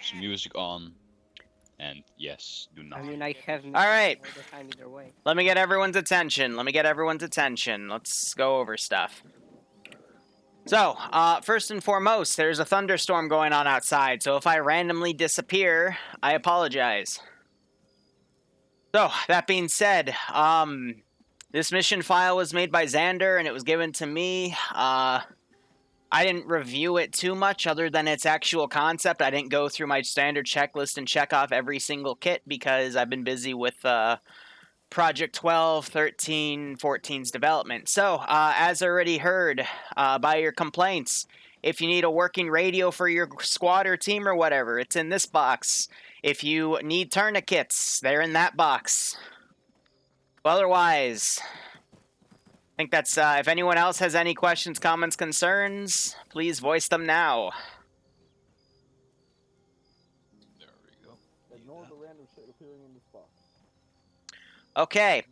have some music on. And yes, do I not. mean, I have All right. all the time either way. Let me get everyone's attention. Let's go over stuff. So, first and foremost, there's a thunderstorm going on outside, so if I randomly disappear, I apologize. So, that being said, this mission file was made by Xander, and it was given to me. I didn't review it too much other than its actual concept. I didn't go through my standard checklist and check off every single kit because I've been busy with Project 12, 13, 14's development. So, as already heard by your complaints, if you need a working radio for your squad or team or whatever, it's in this box. If you need tourniquets, they're in that box. Otherwise, I think that's, if anyone else has any questions, comments, concerns, please voice them now. There we go. Ignore the random shit appearing in this box. Okay.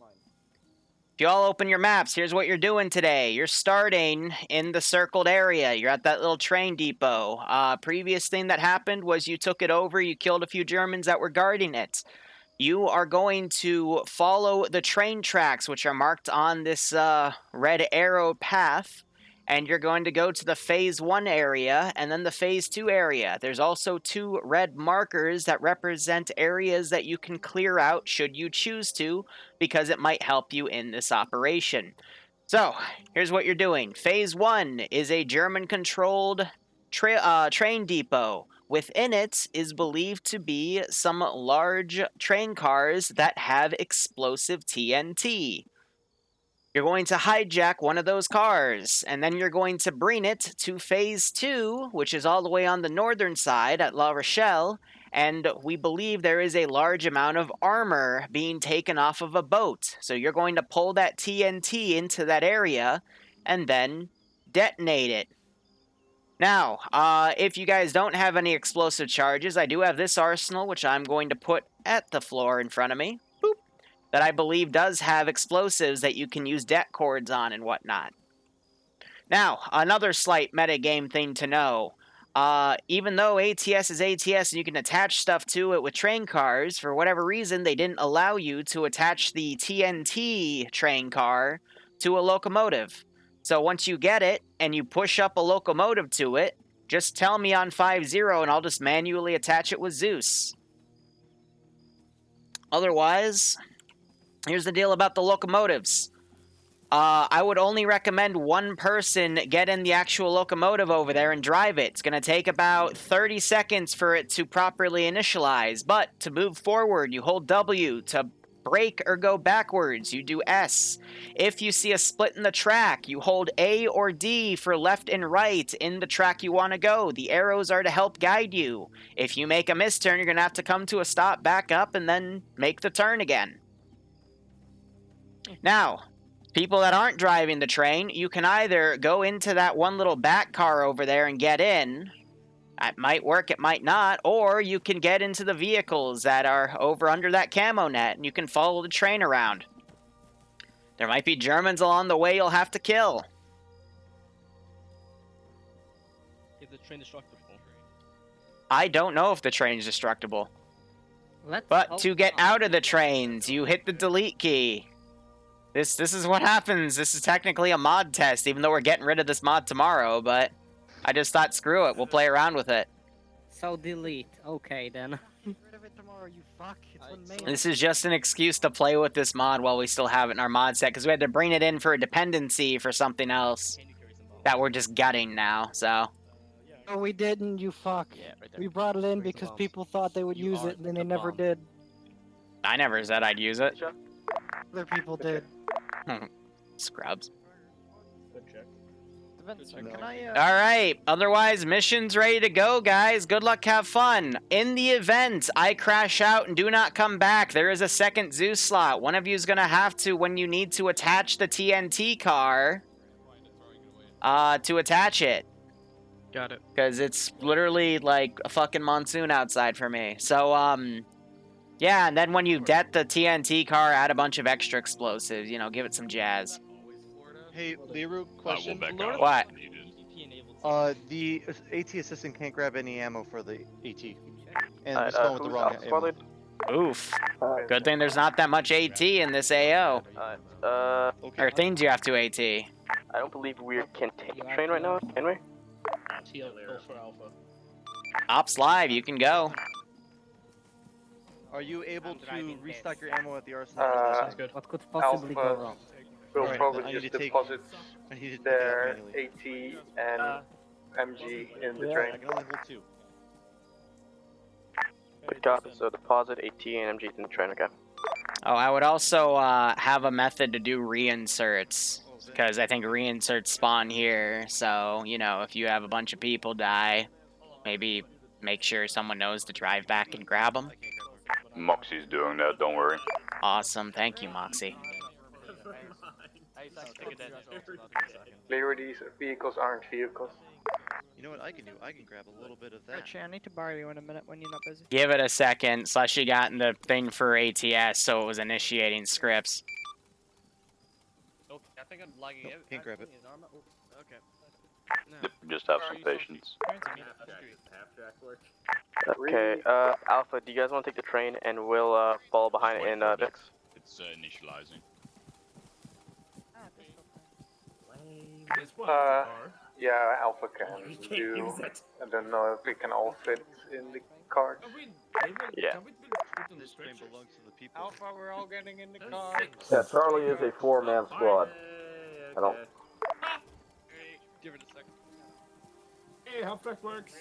If you all open your maps, here's what you're doing today. You're starting in the circled area. You're at that little train depot. Previous thing that happened was you took it over, you killed a few Germans that were guarding it. You are going to follow the train tracks, which are marked on this red arrow path, and you're going to go to the Phase 1 area and then the Phase 2 area. There's also 2 red markers that represent areas that you can clear out should you choose to, because it might help you in this operation. So, here's what you're doing. Phase 1 is a German-controlled train depot. Within it is believed to be some large train cars that have explosive TNT. You're going to hijack one of those cars, and then you're going to bring it to Phase 2, which is all the way on the northern side at La Rochelle, and we believe there is a large amount of armor being taken off of a boat. So you're going to pull that TNT into that area, and then detonate it. Now, if you guys don't have any explosive charges, I do have this arsenal, which I'm going to put at the floor in front of me, boop, that I believe does have explosives that you can use det cords on and whatnot. Now, another slight metagame thing to know. Even though ATS is ATS and you can attach stuff to it with train cars, for whatever reason, they didn't allow you to attach the TNT train car to a locomotive. So once you get it, and you push up a locomotive to it, just tell me on 5-0 and I'll just manually attach it with Zeus. Otherwise, here's the deal about the locomotives. I would only recommend one person get in the actual locomotive over there and drive it. It's going to take about 30 seconds for it to properly initialize, but to move forward, you hold W. To brake or go backwards, you do S. If you see a split in the track, you hold A or D for left and right in the track you want to go. The arrows are to help guide you. If you make a misturn, you're going to have to come to a stop, back up, and then make the turn again. Now, people that aren't driving the train, you can either go into that one little back car over there and get in. It might work, it might not. Or you can get into the vehicles that are over under that camo net, and you can follow the train around. There might be Germans along the way you'll have to kill. Is the train destructible? I don't know if the train's destructible. Let's But hope to get not. out of the trains, you hit the delete key. This is what happens. This is technically a mod test, even though we're getting rid of this mod tomorrow, but I just thought, screw it, we'll play around with it. So delete. Okay then. Get rid of it tomorrow, you fuck. It's on main. This is just an excuse to play with this mod while we still have it in our mod set, because we had to bring it in for a dependency for something else that we're just gutting now, so. No, we didn't, you fuck. Yeah, right there. We brought it in because people thought they would You use are it, and then they the never bomb. did. I never said I'd use it. Other people did. Scrubs. Can I, Alright, otherwise, mission's ready to go, guys. Good luck, have fun. In the event I crash out and do not come back, there is a second Zeus slot. One of you is going to have to, when you need to attach the TNT car, to attach it. Got it. Because it's literally like a fucking monsoon outside for me. So, yeah, and then when you det the TNT car, add a bunch of extra explosives. You know, give it some jazz. Hey, Liru, question. What? The AT assistant can't grab any ammo for the AT. And respond with the wrong ammo. Oof. Good thing there's not that much AT in this AO. Okay. Or things you have to AT. I don't believe we can take a train right now, can we? TL for Alpha. Ops live, you can go. Are you able to driving restock this. your ammo at the arsenal? Sounds good. What could possibly go wrong? We'll Alright, probably then I need just to take- deposit I need to pick it up their manually. AT and MG in the I train. can only hold 2. Got it, so deposit AT and MG in the train, okay. Oh, I would also have a method to do reinserts. Because I think reinserts spawn here. So, you know, if you have a bunch of people die, maybe make sure someone knows to drive back and grab them. Moxie's doing that, don't worry. Awesome. Thank you, Moxie. Liru, these vehicles aren't vehicles. You know what I can do? I can grab a little bit of that. Richie, I need to borrow you in a minute when you're not busy. Give it a second. Slushy got in the thing for ATS, so it was initiating scripts. Okay, I think I'm lagging Nope, out. can't grab it. Okay. Yep, just have some patience. Okay, Alpha, do you guys want to take the train and we'll follow behind in Vix? It's initializing. Yeah, Alpha can do. I don't know if we can all fit in the cars. Yeah. This train belongs to the people. Alpha, we're all getting in the car. Yeah, Charlie is a 4-man squad. I don't. Give it a second. Hey, how fast works?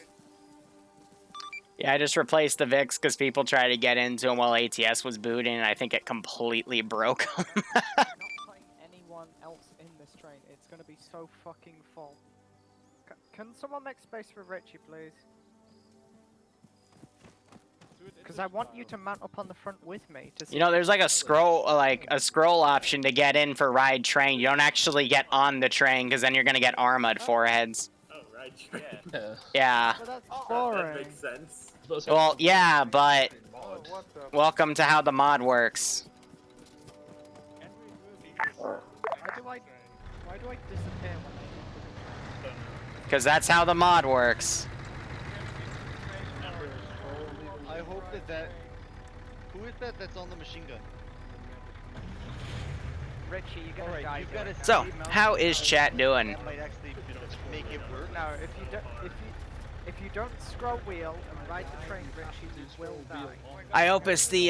Yeah, I just replaced the VIX because people tried to get into them while ATS was booting, and I think it completely broke them. Not putting anyone else in this train. It's gonna be so fucking full. Can someone make space for Richie, please? Because I want you to mount up on the front with me. To You know, there's like a scroll option to get in for ride train. You don't actually get on the train because then you're gonna get armored foreheads. Oh, right. Yeah. Yeah. But that's boring. That makes sense. Well, yeah, but Oh, what the? welcome to how the mod works. Why do I disappear when I Because that's how the mod works. I hope that. Who is that that's on the machine gun? Richie, you're gonna Alright, die. you've got to. So, how is chat doing? That might actually make it work. No, if you don't scroll wheel and ride the train, Richie, you will die. I hope it's the,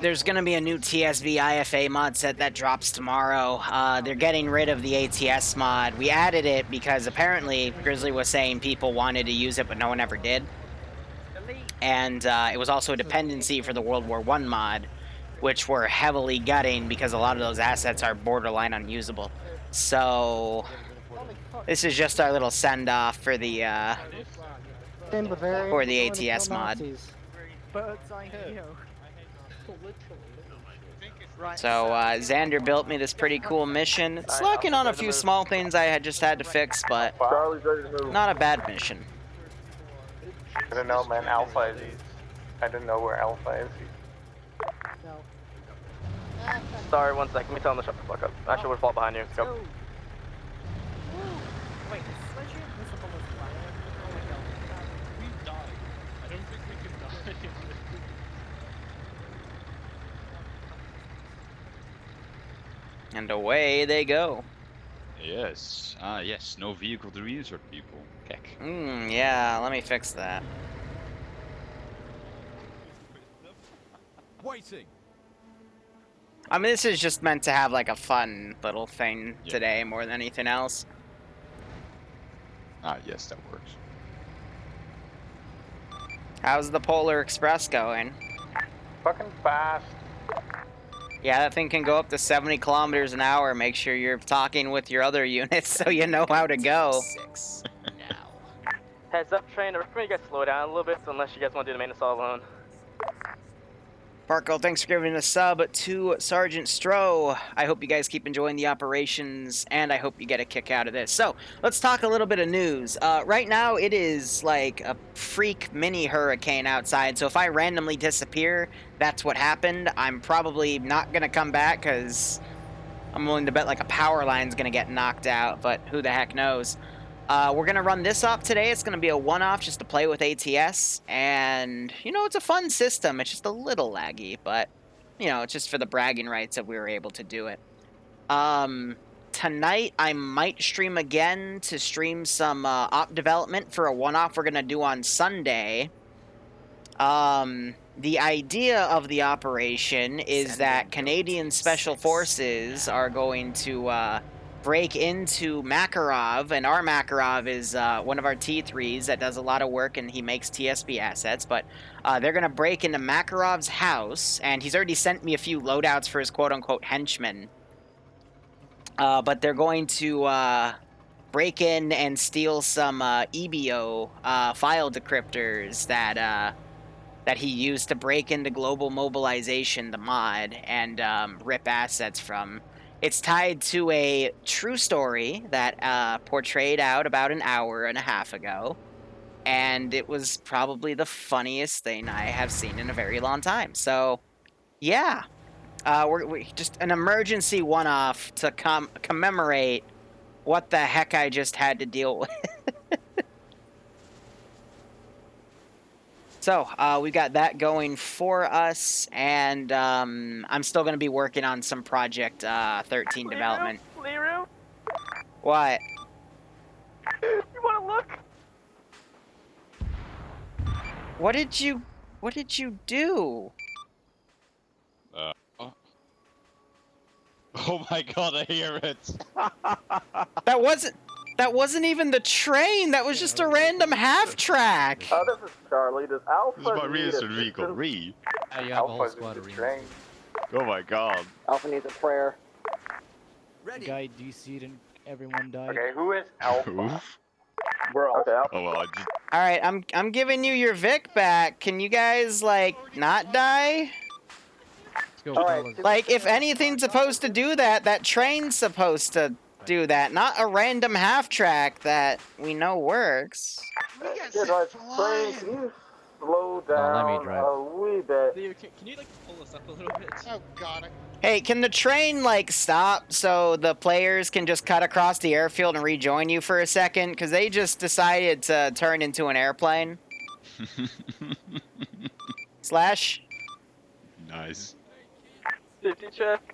there's gonna be a new TSB IFA mod set that drops tomorrow. They're getting rid of the ATS mod. We added it because apparently Grizzly was saying people wanted to use it, but no one ever did. And it was also a dependency for the World War I mod, which we're heavily gutting because a lot of those assets are borderline unusable. So this is just our little send-off for the for the ATS mod. Bird's eye view. Right, So Xander built me this pretty cool mission. It's lacking on a few small things I had just had to fix, but Charlie's ready to move. not a bad mission. I don't know, man. Alpha is. I don't know where Alpha is. no. Sorry, 1 second, let me tell him to shut the fuck up. Actually, we'll fall behind you. Go. Wait, is Sledgy invisible as well? Oh my god. We died. I don't think we can die. And away they go. Yes. Ah, yes. No vehicle to reinsert people. Kek. Yeah, let me fix that. Waiting. I mean, this is just meant to have like a fun little thing Yeah. today more than anything else. Ah, yes, that works. How's the Polar Express going? Fucking fast. Yeah, that thing can go up to 70 kilometers an hour. Make sure you're talking with your other units so you know how to go. Heads up, train. I recommend you guys slow down a little bit, so unless you guys want to do the maintenance all alone. Parko, thanks for giving a sub to Sergeant Stroh. I hope you guys keep enjoying the operations, and I hope you get a kick out of this. So, let's talk a little bit of news. Right now, it is like a freak mini hurricane outside, so if I randomly disappear, that's what happened. I'm probably not going to come back, because I'm willing to bet like a power line's going to get knocked out, but who the heck knows. We're going to run this off today. It's going to be a one-off just to play with ATS. And, you know, it's a fun system. It's just a little laggy, but, you know, it's just for the bragging rights that we were able to do it. Tonight, I might stream again to stream some op development for a one-off we're going to do on Sunday. The idea of the operation is that Canadian Special Forces are going to break into Makarov, and our Makarov is one of our T3s that does a lot of work, and he makes TSB assets, but they're going to break into Makarov's house, and he's already sent me a few loadouts for his quote-unquote henchmen. But they're going to break in and steal some EBO file decryptors that he used to break into Global Mobilization, the mod, and rip assets from. It's tied to a true story that portrayed out about an hour and a half ago, and it was probably the funniest thing I have seen in a very long time. So, yeah, we just an emergency one-off to commemorate what the heck I just had to deal with. So, we got that going for us, and I'm still going to be working on some Project 13 development. Liru? What? You wanna look? What did you do? Oh my god, I hear it. That wasn't even the train. That was just a random half track. This is Charlie. Does Alpha This is my need research vehicle. assistance? Re. You have a whole Alpha's squad in of the Reans. train. Oh my god. Alpha needs a prayer. Guy DC'd and everyone died. Okay, who is Alpha? Oof. We're all. Okay, Alpha. Oh well, I just... All right, I'm giving you your Vic back. Can you guys like not die? Let's go, Alright, fellas. Like, if anything's supposed to do that, that train's supposed to do that, not a random half track that we know works. Yeah, right, train, can you slow No, let me down drive. a wee bit? Leo, can you like pull us up a little bit? Oh god. Hey, can the train, like, stop so the players can just cut across the airfield and rejoin you for a second? Because they just decided to turn into an airplane. Slash? Nice. Safety check.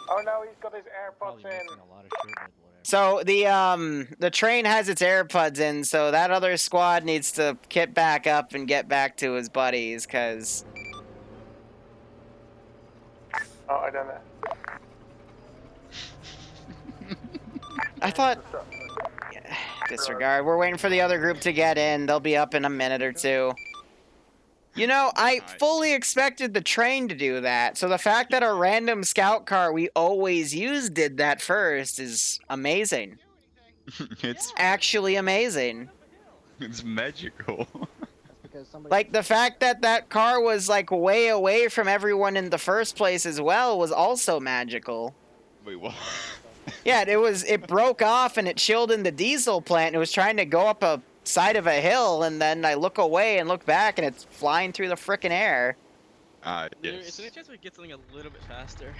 Oh no, he's got his AirPods Probably in. missing a lot of shit, but whatever. So, the train has its AirPods in, so that other squad needs to kit back up and get back to his buddies, because... Oh, I don't know. I thought... Disregard. We're waiting for the other group to get in. They'll be up in a minute or two. You know, I fully expected the train to do that. So the fact that a random scout car we always use did that first is amazing. It's Actually amazing. magical. Like, the fact that that car was, like, way away from everyone in the first place as well was also magical. Wait, what? Yeah, it broke off and it chilled in the diesel plant. It was trying to go up a side of a hill, and then I look away and look back, and it's flying through the frickin' air. Leo, is Yes. there any chance we get something a little bit faster?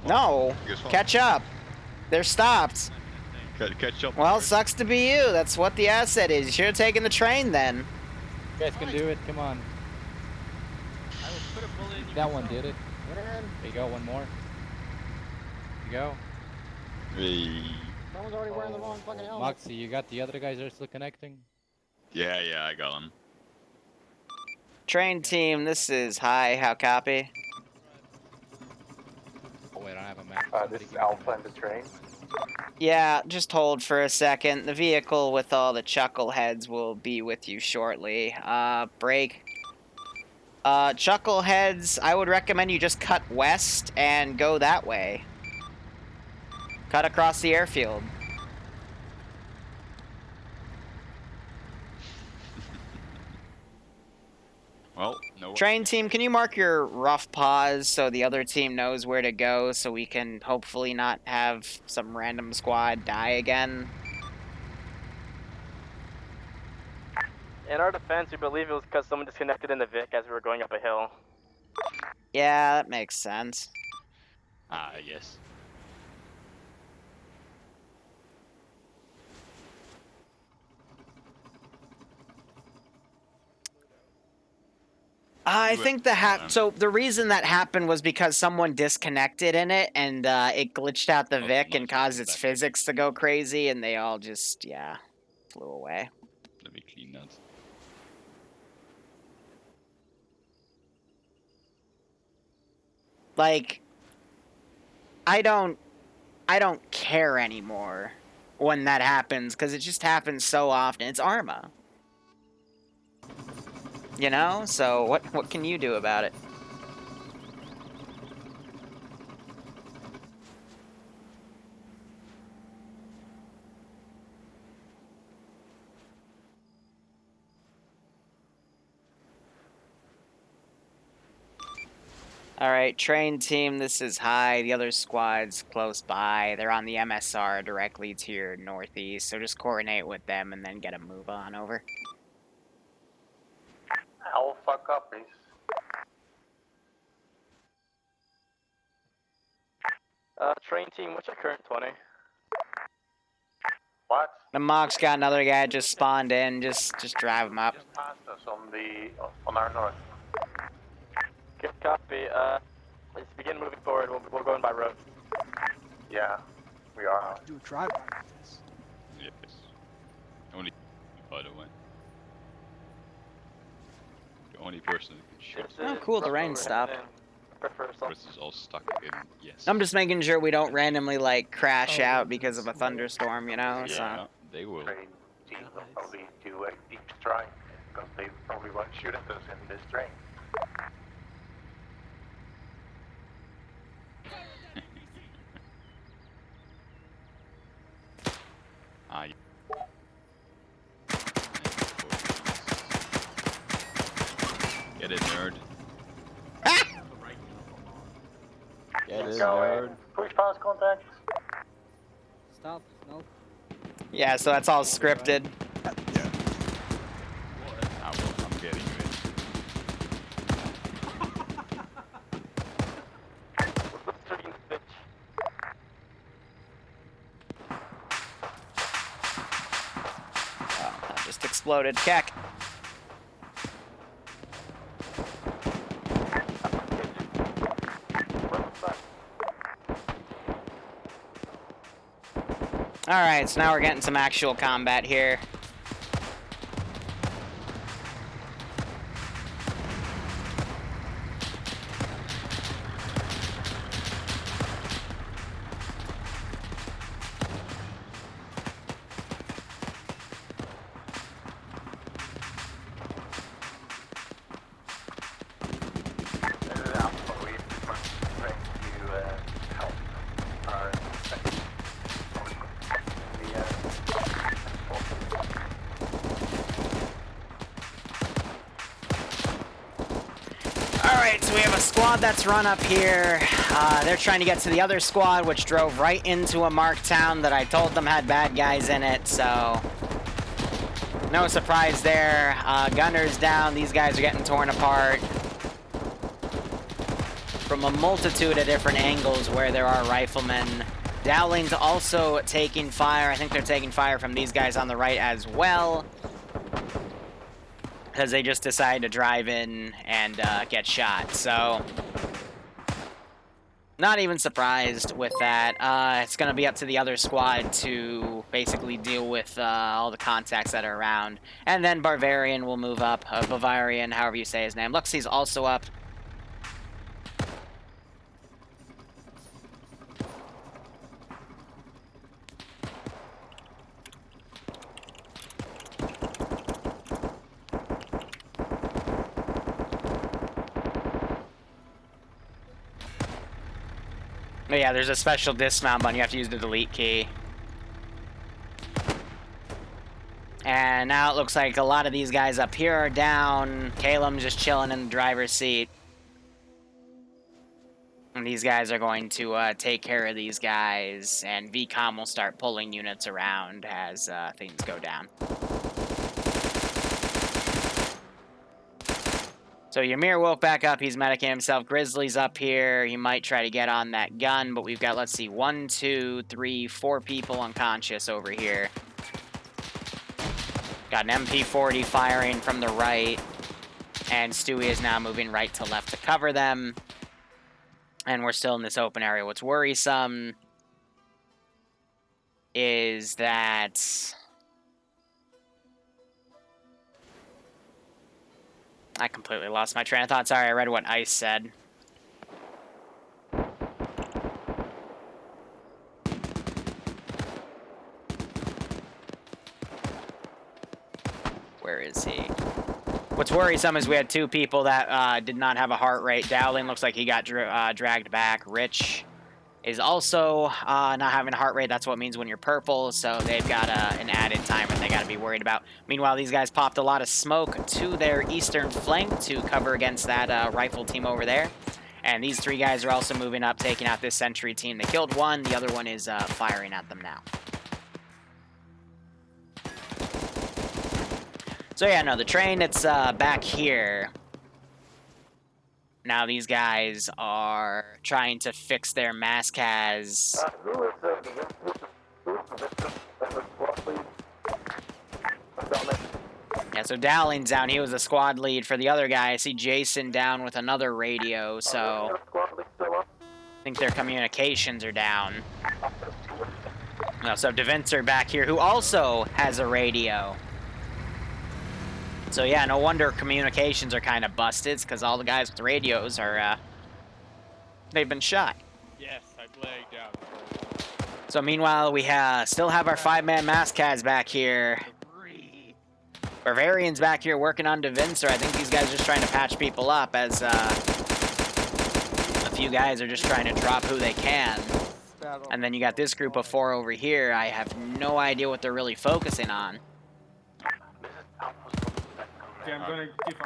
No, Guess what? catch up. They're stopped. Catch up. Well, sucks to be you. That's what the asset is. You should have taken the train then. You guys can do it. Come on. I will put a bullet in you. That one did it. There you go. One more. There you go. Hey. Someone's already wearing the wrong fucking helmet. Moxie, you got the other guys that are still connecting? Yeah, I got him. Train team, this is hi. How copy? Oh wait, I don't have a map. This Somebody is give me the Alpha map. and the train. Yeah, just hold for a second. The vehicle with all the chuckleheads will be with you shortly. Break. Chuckleheads, I would recommend you just cut west and go that way. Cut across the airfield. Well, no. Train team, can you mark your rough pause so the other team knows where to go so we can hopefully not have some random squad die again? In our defense, we believe it was because someone disconnected in the Vic as we were going up a hill. Yeah, that makes sense. Yes. I Who think has- so the reason that happened was because someone disconnected in it and it glitched out the Oh, Vic not and caused its back. physics to go crazy and they all just flew away. Let me clean that. Like I don't care anymore when that happens because it just happens so often. It's Arma. You know? So what can you do about it? Alright, train team, this is high. The other squad's close by. They're on the MSR directly to your northeast, so just coordinate with them and then get a move on over. Alpha copies. Train team, what's your current 20? What? The Mock's got another guy just spawned in, just drive him up. Just passed us on our north. Good copy. Let's begin moving forward. We'll go in by road. Yeah, we are. Do a drive by this. Yes. Only, by the way. The only person who can shoot. Oh, cool, the rain stopped. Chris is all stuck in. Yes. I'm just making sure we don't randomly, like, crash out because of a thunderstorm, you know? Yeah, they will. Train team will probably do a deep strike because they probably won't shoot at us in this train. Ah, get it, nerd. Get it, nerd. Push past contact. Stop. No. Yeah, so that's all scripted. Ah, well, I'm getting it. Oh, that just exploded. Keck. Alright, so now we're getting some actual combat here. Alright, so we have a squad that's run up here. They're trying to get to the other squad, which drove right into a marked town that I told them had bad guys in it, so... no surprise there. Gunner's down, these guys are getting torn apart. From a multitude of different angles where there are riflemen. Dowling's also taking fire. I think they're taking fire from these guys on the right as well. Because they just decided to drive in and get shot, so... not even surprised with that. It's going to be up to the other squad to basically deal with all the contacts that are around. And then Bavarian will move up. Bavarian, however you say his name. Luxie's also up. But yeah, there's a special dismount button. You have to use the delete key. And now it looks like a lot of these guys up here are down. Caleb's just chilling in the driver's seat. And these guys are going to take care of these guys. And VCOM will start pulling units around as things go down. So Ymir woke back up. He's medicing himself. Grizzly's up here. He might try to get on that gun, but we've got, let's see, 1, 2, 3, 4 people unconscious over here. Got an MP40 firing from the right. And Stewie is now moving right to left to cover them. And we're still in this open area. What's worrisome is that I completely lost my train of thought. Sorry, I read what Ice said. Where is he? What's worrisome is we had two people that did not have a heart rate. Dowling looks like he got dragged back. Rich is also not having a heart rate. That's what it means when you're purple, so they've got an added timer they got to be worried about. Meanwhile, these guys popped a lot of smoke to their eastern flank to cover against that rifle team over there. And these three guys are also moving up, taking out this sentry team. They killed one. The other one is firing at them now. So yeah, no, the train, it's back here. Now these guys are trying to fix their mascas. Yeah, so Dowling's down. He was a squad lead for the other guy. I see Jason down with another radio, so I think their communications are down. No, so DeVincer back here, who also has a radio. So yeah, no wonder communications are kind of busted, because all the guys with radios are, they've been shot. Yes, I blagged out. So meanwhile, we still have our 5-man mascas back here. Bavarian's back here working on DeVincer. I think these guys are just trying to patch people up, as a few guys are just trying to drop who they can. And then you got this group of 4 over here. I have no idea what they're really focusing on.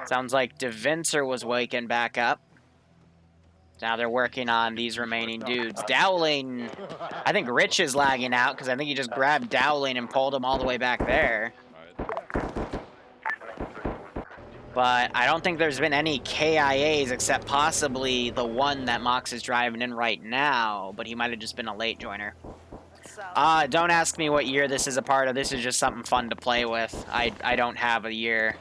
Sounds like DeVincer was waking back up. Now they're working on these remaining dudes. Dowling, I think Rich is lagging out because I think he just grabbed Dowling and pulled him all the way back there. But I don't think there's been any KIAs except possibly the one that Mox is driving in right now, but he might have just been a late joiner. Don't ask me what year this is a part of. This is just something fun to play with. I don't have a year.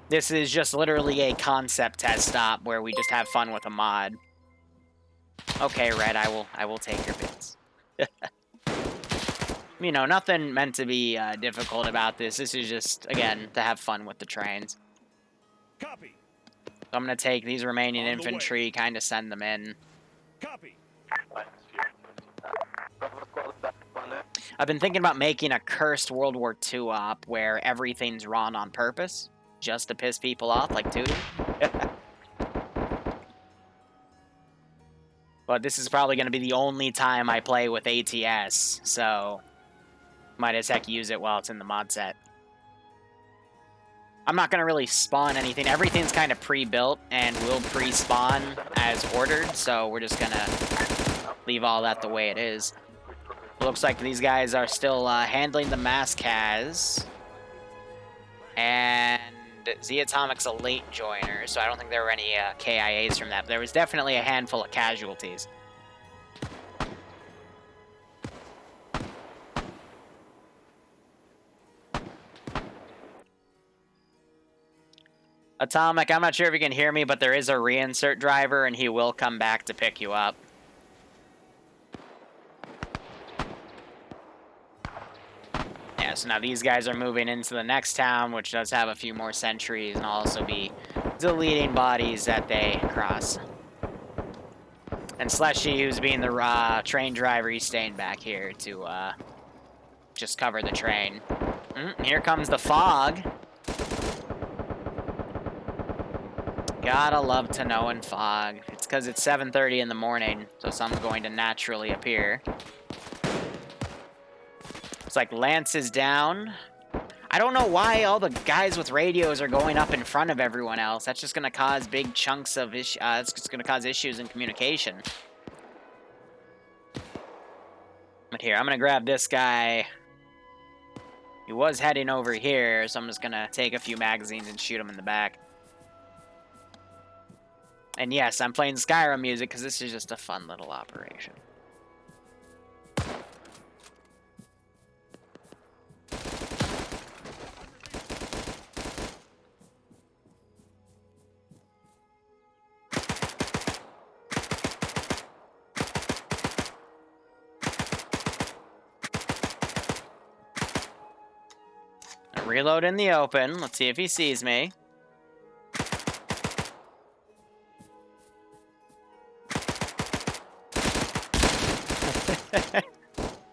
This is just literally a concept test stop where we just have fun with a mod. Okay, Red, I will take your bits. You know, nothing meant to be difficult about this. This is just, again, to have fun with the trains. Copy. So I'm going to take these remaining infantry, kind of send them in. Copy. I've been thinking about making a cursed World War II op where everything's run on purpose, just to piss people off, like Tootie. But this is probably going to be the only time I play with ATS, so might as heck use it while it's in the mod set. I'm not going to really spawn anything. Everything's kind of pre-built and will pre-spawn as ordered, so we're just going to leave all that the way it is. Looks like these guys are still handling the mascas. And Z-Atomic's a late joiner, so I don't think there were any KIAs from that. But there was definitely a handful of casualties. Atomic, I'm not sure if you can hear me, but there is a reinsert driver, and he will come back to pick you up. Yeah, so now these guys are moving into the next town, which does have a few more sentries, and also be deleting bodies that they cross. And Slushy, who's being the train driver, he's staying back here to just cover the train. Here comes the fog. Gotta love to know in fog. It's because it's 7:30 in the morning, so sun's going to naturally appear. It's like Lance is down. I don't know why all the guys with radios are going up in front of everyone else. That's just going to cause big chunks of it's just going to cause issues in communication. But here, I'm going to grab this guy. He was heading over here, so I'm just going to take a few magazines and shoot him in the back. And yes, I'm playing Skyrim music because this is just a fun little operation. Reload in the open. Let's see if he sees me.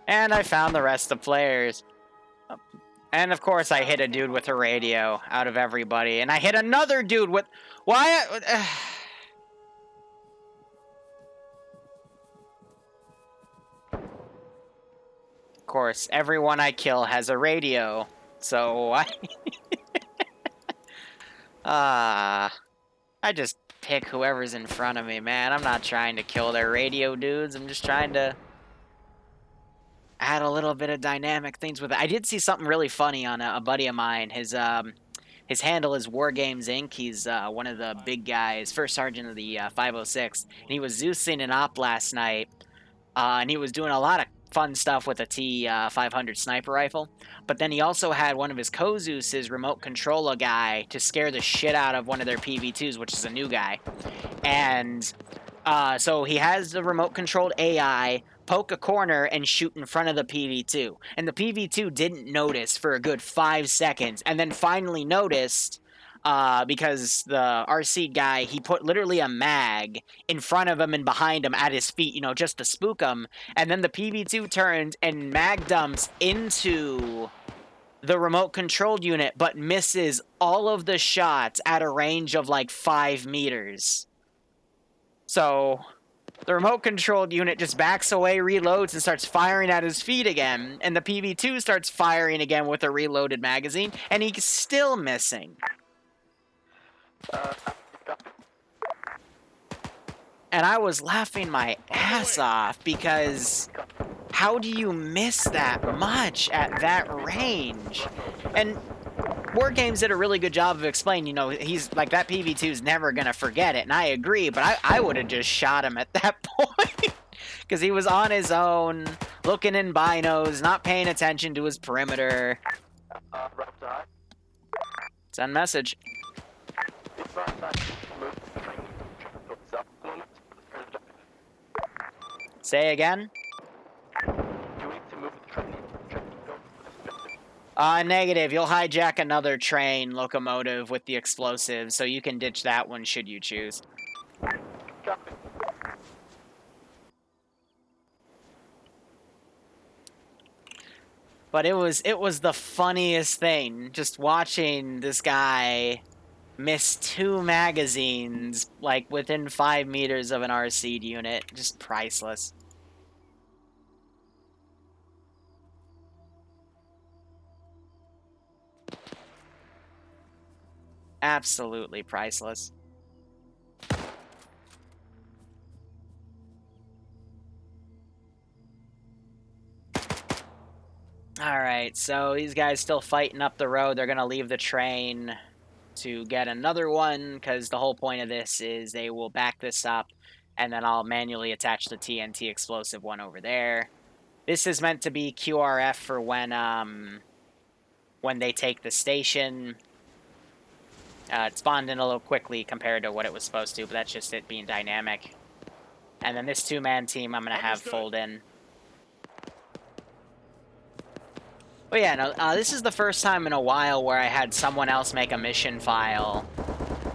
And I found the rest of the players. And of course I hit a dude with a radio out of everybody. And I hit another dude with... Why? Of course, everyone I kill has a radio. So I just pick whoever's in front of me, man. I'm not trying to kill their radio dudes. I'm just trying to add a little bit of dynamic things with it. I did see something really funny on a buddy of mine. His handle is War Games Inc. He's one of the big guys, first sergeant of the 506. And he was Zeusing an op last night. And he was doing a lot of fun stuff with a T500 sniper rifle. But then he also had one of his co-Zeus's remote controller guy to scare the shit out of one of their PV2s, which is a new guy. And so he has the remote controlled AI poke a corner and shoot in front of the PV2. And the PV2 didn't notice for a good 5 seconds, and then finally noticed because the RC guy, he put literally a mag in front of him and behind him at his feet, you know, just to spook him. And then the PV2 turns and mag dumps into the remote controlled unit, but misses all of the shots at a range of like 5 meters. So the remote controlled unit just backs away, reloads, and starts firing at his feet again. And the PV2 starts firing again with a reloaded magazine, and he's still missing. And I was laughing my ass off because how do you miss that much at that range? And War Games did a really good job of explaining, you know, he's like, that PV2 is never going to forget it. And I agree, but I would have just shot him at that point because he was on his own, looking in binos, not paying attention to his perimeter. Send message. Say again? Negative. You'll hijack another train locomotive with the explosives, so you can ditch that one should you choose. But it was the funniest thing, just watching this guy miss 2 magazines, like, within 5 meters of an RC unit. Just priceless. Absolutely priceless. Alright, so these guys still fighting up the road. They're gonna leave the train to get another one, because the whole point of this is they will back this up, and then I'll manually attach the TNT explosive one over there. This is meant to be QRF for when they take the station. It spawned in a little quickly compared to what it was supposed to, but that's just it being dynamic. And then this 2-man team I'm going to have fold in. But yeah, no, this is the first time in a while where I had someone else make a mission file,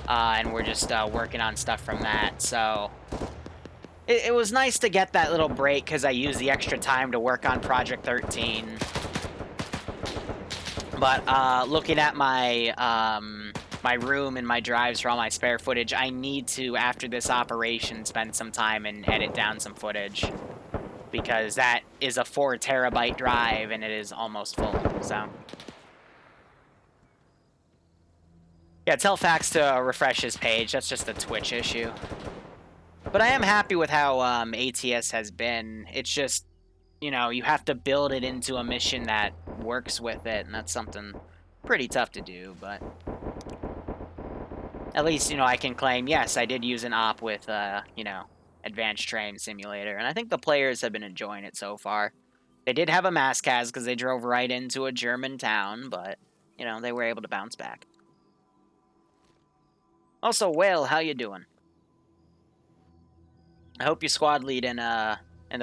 and we're just working on stuff from that, so it was nice to get that little break because I used the extra time to work on Project 13. But looking at my my room and my drives for all my spare footage, I need to, after this operation, spend some time and edit down some footage. Because that is a 4 terabyte drive and it is almost full, so. Yeah, tell Fax to refresh his page, that's just a Twitch issue. But I am happy with how ATS has been. It's just, you know, you have to build it into a mission that works with it, and that's something pretty tough to do, but at least, you know, I can claim, yes, I did use an op with, you know, Advanced Train Simulator, and I think the players have been enjoying it so far. They did have a maskaz because they drove right into a German town, but, you know, they were able to bounce back. Also, Whale, how you doing? I hope you squad lead in the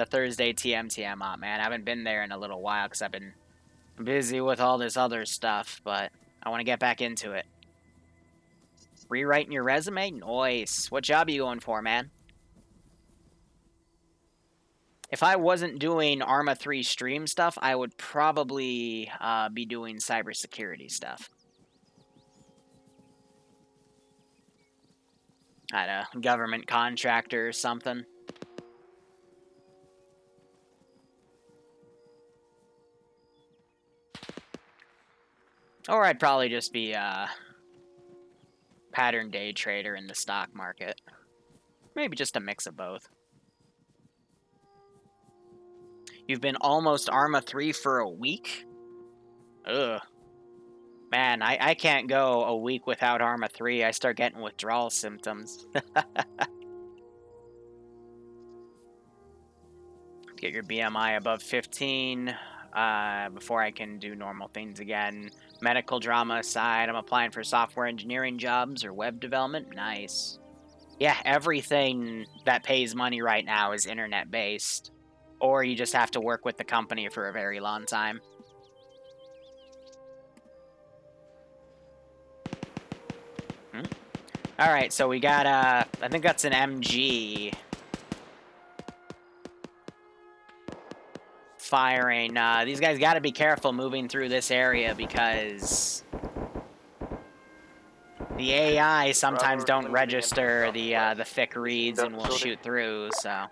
Thursday TMTM op, man. I haven't been there in a little while because I've been busy with all this other stuff, but I want to get back into it. Rewriting your resume? Nice. What job are you going for, man? If I wasn't doing Arma 3 stream stuff, I would probably be doing cybersecurity stuff. I don't know, government contractor or something. Or I'd probably just be a pattern day trader in the stock market. Maybe just a mix of both. You've been almost Arma 3 for a week? Ugh. Man, I can't go a week without Arma 3. I start getting withdrawal symptoms. Get your BMI above 15 before I can do normal things again. Medical drama aside, I'm applying for software engineering jobs or web development. Nice. Yeah, everything that pays money right now is internet-based. Or you just have to work with the company for a very long time. Alright, so we got, I think that's an MG. Firing. These guys got to be careful moving through this area because the AI sometimes don't register the thick reads and will shoot through, so...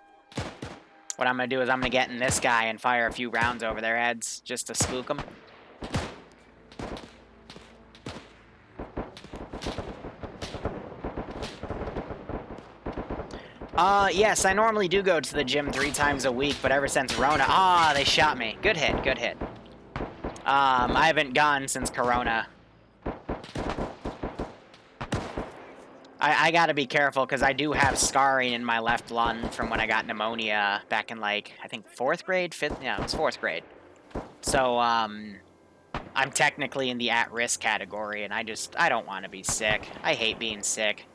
What I'm going to do is I'm going to get in this guy and fire a few rounds over their heads just to spook them. Yes, I normally do go to the gym 3 times a week, but ever since Rona... Ah, they shot me. Good hit, good hit. I haven't gone since Corona. I gotta be careful, because I do have scarring in my left lung from when I got pneumonia back in, like, I think 4th grade? 5th? Yeah, it was 4th grade. So, I'm technically in the at-risk category, and I don't want to be sick. I hate being sick.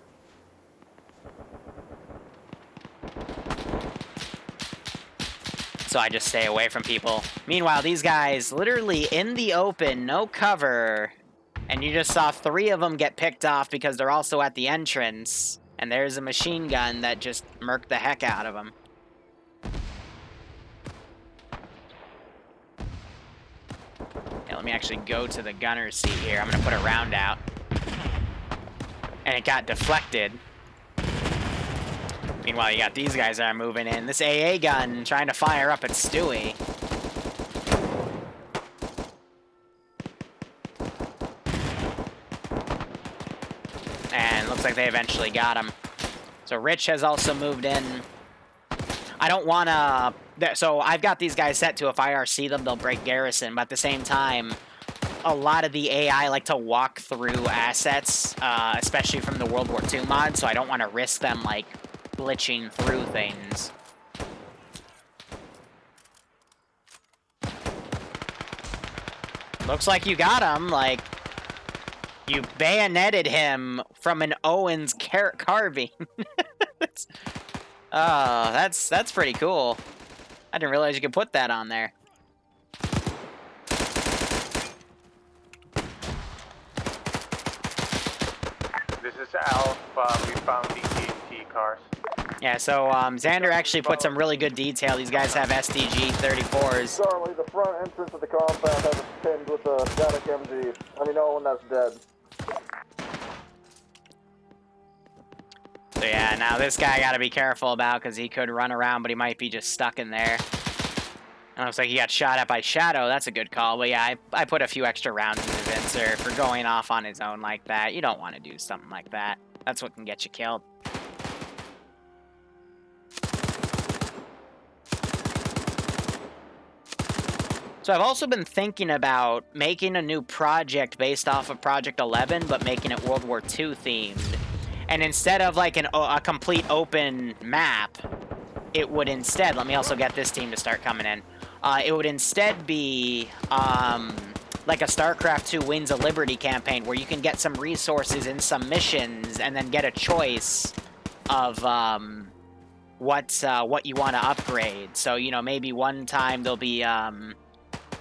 So I just stay away from people. Meanwhile, these guys, literally in the open, no cover... And you just saw 3 of them get picked off because they're also at the entrance. And there's a machine gun that just murked the heck out of them. Yeah, let me actually go to the gunner's seat here. I'm going to put a round out. And it got deflected. Meanwhile, you got these guys that are moving in. This AA gun trying to fire up at Stewie. And looks like they eventually got him. So Rich has also moved in. I don't want to... So I've got these guys set to if I RC them, they'll break garrison. But at the same time, a lot of the AI like to walk through assets, especially from the World War II mod. So I don't want to risk them, like, glitching through things. Looks like you got him, like... You bayoneted him from an Owens carbine. Oh, that's pretty cool. I didn't realize you could put that on there. This is Alpha. We found the EMT cars. Yeah, so Xander actually put some really good detail. These guys have SDG 34s. Charlie, the front entrance of the compound has it pinned with a static MG. Let me know when that's dead. So yeah, now this guy got to be careful about because he could run around, but he might be just stuck in there. And it looks like he got shot at by Shadow. That's a good call. But yeah, I put a few extra rounds into Vincer for going off on his own like that. You don't want to do something like that. That's what can get you killed. So I've also been thinking about making a new project based off of Project 11, but making it World War II themed. And instead of like a complete open map, it would instead, let me also get this team to start coming in. It would instead be like a StarCraft 2 Wings of Liberty campaign where you can get some resources in some missions and then get a choice of what you want to upgrade. So, you know, maybe one time there'll be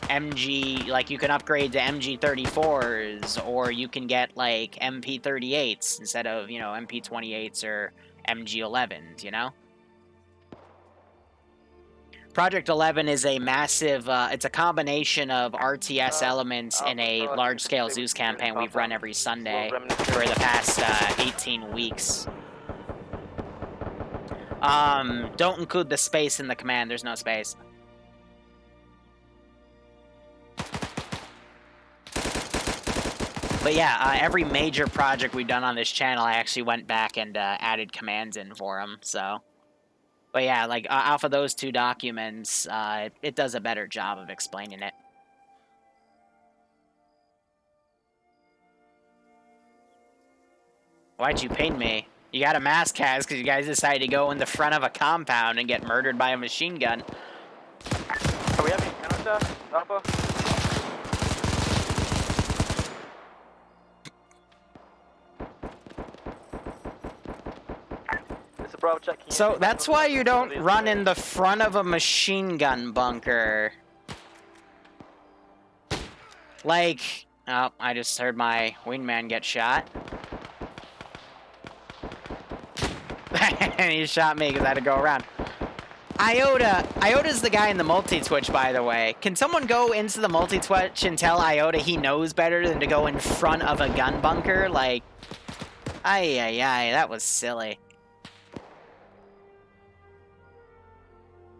MG, like you can upgrade to MG34s, or you can get like MP38s instead of, you know, MP28s or MG11s, you know? Project 11 is a massive, it's a combination of RTS elements in a large-scale Zeus campaign we've run every Sunday for the past 18 weeks. Don't include the space in the command, there's no space. But yeah, every major project we've done on this channel, I actually went back and added commands in for them, so... But yeah, like, off of those two documents, it does a better job of explaining it. Why'd you ping me? You got a mass cast because you guys decided to go in the front of a compound and get murdered by a machine gun. Are we having counter, Alpha? Bravo check. So that's why you don't run in the front of a machine gun bunker. Like, oh, I just heard my wingman get shot. And he shot me because I had to go around. Iota's the guy in the multi-twitch, by the way. Can someone go into the multi-twitch and tell Iota he knows better than to go in front of a gun bunker? Like, ay, that was silly.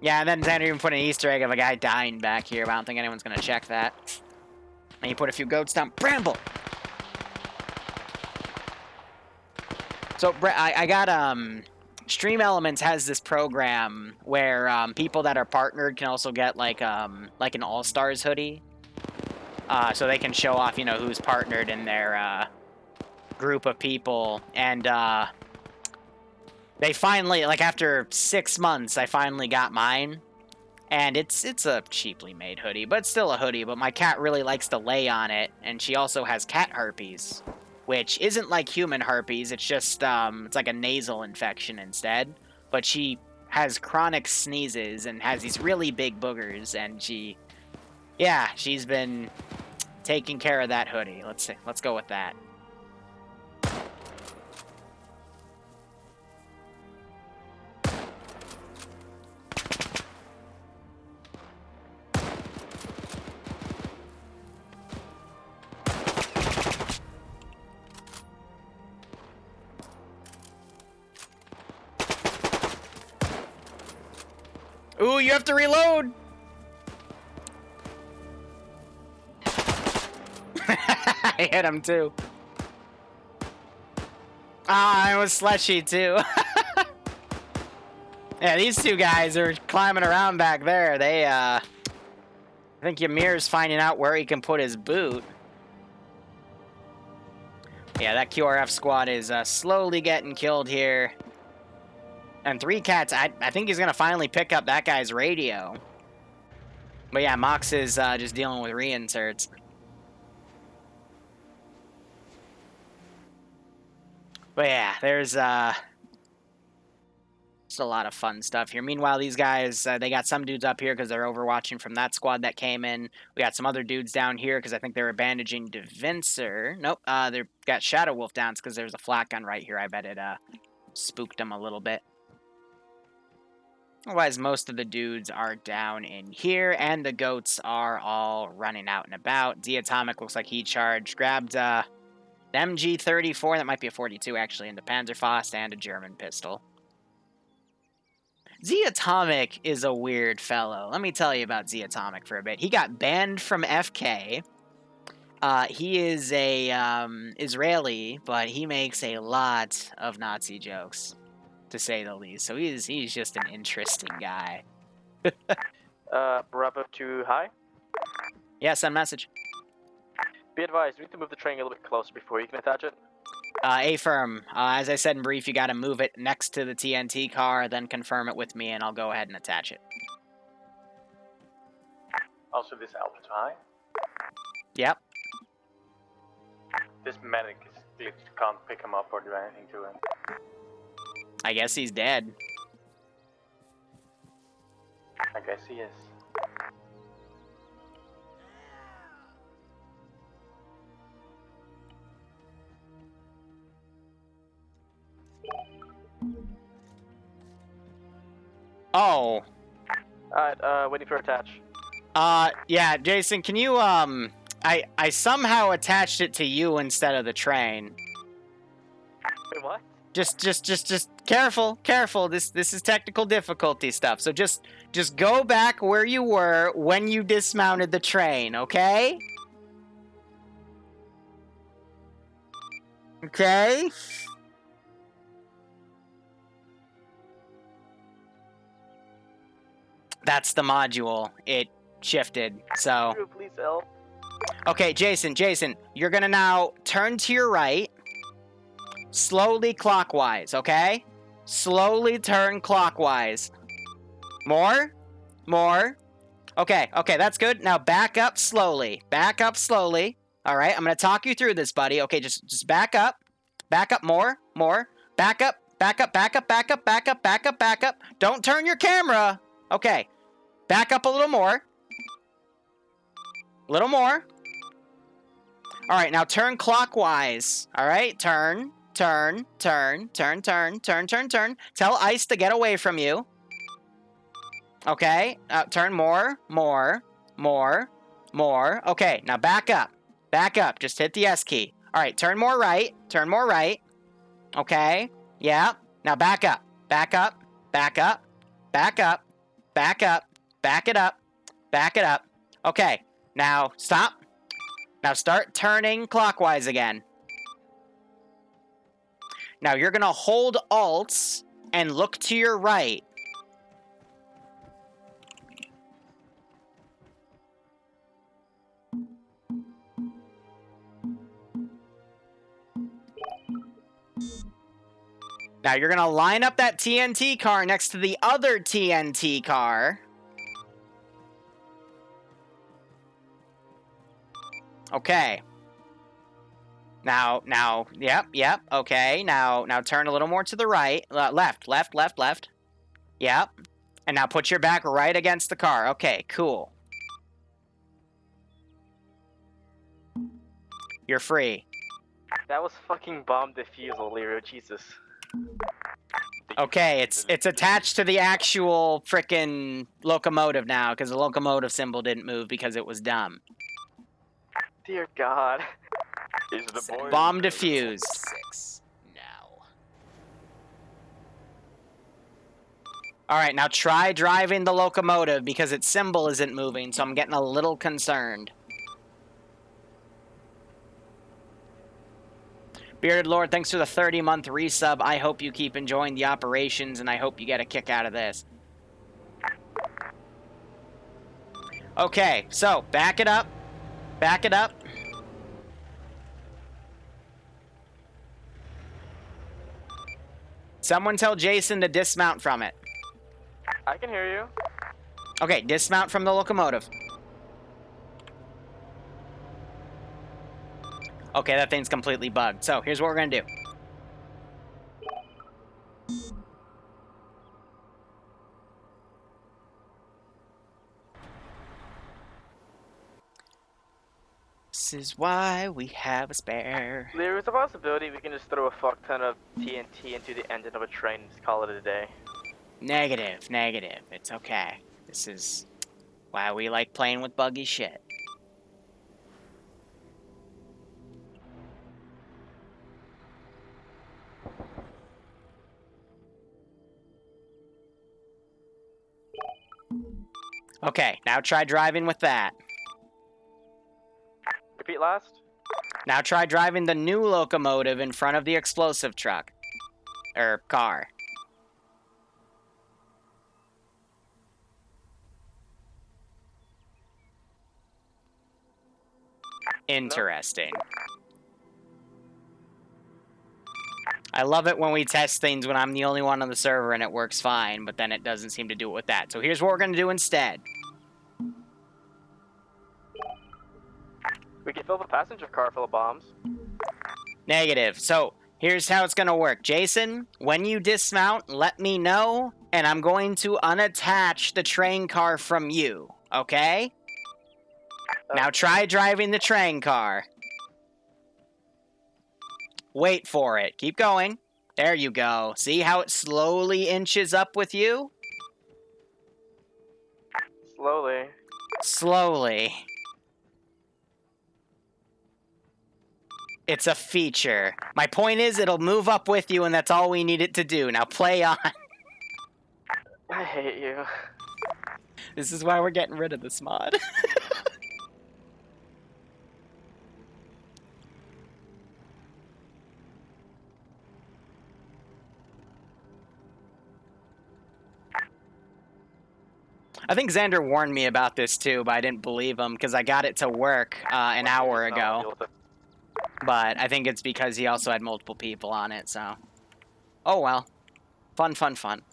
Yeah, and then Xander even put an Easter egg of a guy dying back here, but I don't think anyone's gonna check that. And he put a few goats down. Bramble! So, I got, Stream Elements has this program where, people that are partnered can also get, like an All-Stars hoodie. So they can show off, you know, who's partnered in their, group of people. And, they finally, like, after 6 months, I finally got mine. And it's a cheaply made hoodie, but it's still a hoodie. But my cat really likes to lay on it, and she also has cat herpes, which isn't like human herpes. It's just, it's like a nasal infection instead. But she has chronic sneezes and has these really big boogers, and she's been taking care of that hoodie. Let's go with that. Ooh, you have to reload! I hit him too. Ah, I was slushy too. Yeah, these two guys are climbing around back there. They, I think Ymir's finding out where he can put his boot. Yeah, that QRF squad is slowly getting killed here. And 3 cats, I think he's going to finally pick up that guy's radio. But yeah, Mox is just dealing with reinserts. But yeah, there's just a lot of fun stuff here. Meanwhile, these guys, they got some dudes up here because they're overwatching from that squad that came in. We got some other dudes down here because I think they were bandaging Devincer. Nope, they got Shadow Wolf down because there's a flat gun right here. I bet it spooked them a little bit. Otherwise, most of the dudes are down in here, and the goats are all running out and about. Diatomic looks like he charged. Grabbed an MG34, that might be a 42 actually, and the Panzerfaust, and a German pistol. Diatomic is a weird fellow. Let me tell you about Diatomic for a bit. He got banned from FK. He is a Israeli, but he makes a lot of Nazi jokes, to say the least. So he's just an interesting guy. Bravo 2 high. Yeah, send message. Be advised, we need to move the train a little bit closer before you can attach it. A-firm, as I said in brief, you gotta move it next to the TNT car, then confirm it with me, and I'll go ahead and attach it. Also, this Alpha high. Yep. This medic is glitched, can't pick him up or do anything to him. I guess he's dead. I guess he is. Oh. Alright, waiting for attach. Yeah, Jason, can you, I somehow attached it to you instead of the train. Wait, what? Just careful. This is technical difficulty stuff. So just go back where you were when you dismounted the train, okay? Okay? That's the module. It shifted, so... Please help. Okay, Jason, you're gonna now turn to your right, slowly clockwise, okay? Slowly turn clockwise. More. Okay, that's good. Now back up slowly. All right, I'm gonna talk you through this, buddy. Okay, just back up. Back up more. Back up. Don't turn your camera. Okay, back up a little more. All right, now turn clockwise. All right, turn. Tell ice to get away from you. Okay, turn more. Okay, now back up. Just hit the S key. All right, turn more right. Okay, yeah. Now back up. Back it up. Okay, now stop. Now start turning clockwise again. Now you're gonna hold Alt and look to your right. Now you're gonna line up that TNT car next to the other TNT car. Okay. Now, yep, okay. Now turn a little more to the right. Left. Yep. And now put your back right against the car. Okay, cool. You're free. That was fucking bomb defusal, Liru, Jesus. Okay, it's attached to the actual frickin' locomotive now, because the locomotive symbol didn't move because it was dumb. Dear God. Bomb defused. Alright, now try driving the locomotive because its symbol isn't moving, so I'm getting a little concerned. Bearded Lord, thanks for the 30-month resub. I hope you keep enjoying the operations, and I hope you get a kick out of this. Okay, so, back it up. Someone tell Jason to dismount from it. I can hear you. Okay, dismount from the locomotive. Okay, that thing's completely bugged. So, here's what we're gonna do. This is why we have a spare. There's a possibility we can just throw a fuck ton of TNT into the engine of a train and just call it a day. Negative. It's okay. This is why we like playing with buggy shit. Okay, now try driving with that. Repeat last. Now try driving the new locomotive in front of the explosive truck. Er, car. Interesting. I love it when we test things when I'm the only one on the server and it works fine, but then it doesn't seem to do it with that. So here's what we're going to do instead. We can fill the passenger car full of bombs. Negative. So here's how it's going to work. Jason, when you dismount, let me know, and I'm going to unattach the train car from you, okay? Now try driving the train car. Wait for it. Keep going. There you go. See how it slowly inches up with you? Slowly. It's a feature. My point is, it'll move up with you, and that's all we need it to do. Now play on. I hate you. This is why we're getting rid of this mod. I think Xander warned me about this too, but I didn't believe him because I got it to work an hour ago. But I think it's because he also had multiple people on it, so. Oh well. Fun, fun, fun.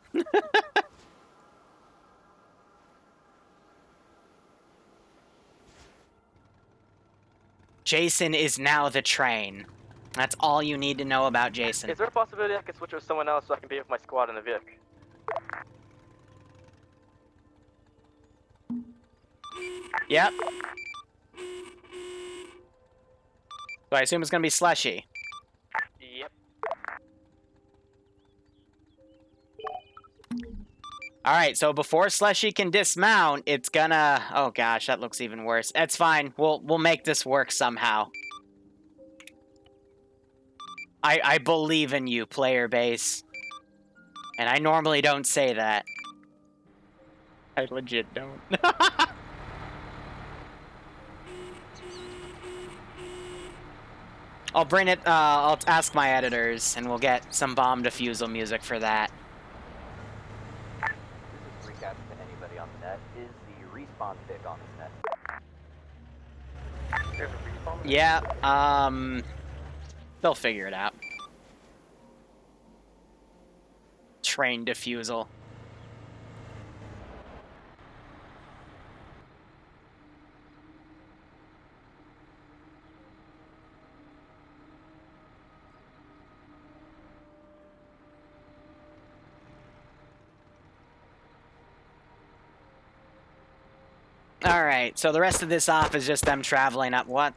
Jason is now the train. That's all you need to know about Jason. Is there a possibility I could switch with someone else so I can be with my squad in the Vic? Yep. So I assume it's gonna be Slushy. Yep. Alright, so before Slushy can dismount, it's gonna... Oh gosh, that looks even worse. That's fine. We'll make this work somehow. I believe in you, player base. And I normally don't say that. I legit don't. I'll bring it, I'll ask my editors, and we'll get some bomb defusal music for that. This is recap to anybody on the net. Is the respawn pick on this net? There's a respawn? Yeah, they'll figure it out. Train defusal. Alright, so the rest of this off is just them traveling up. What?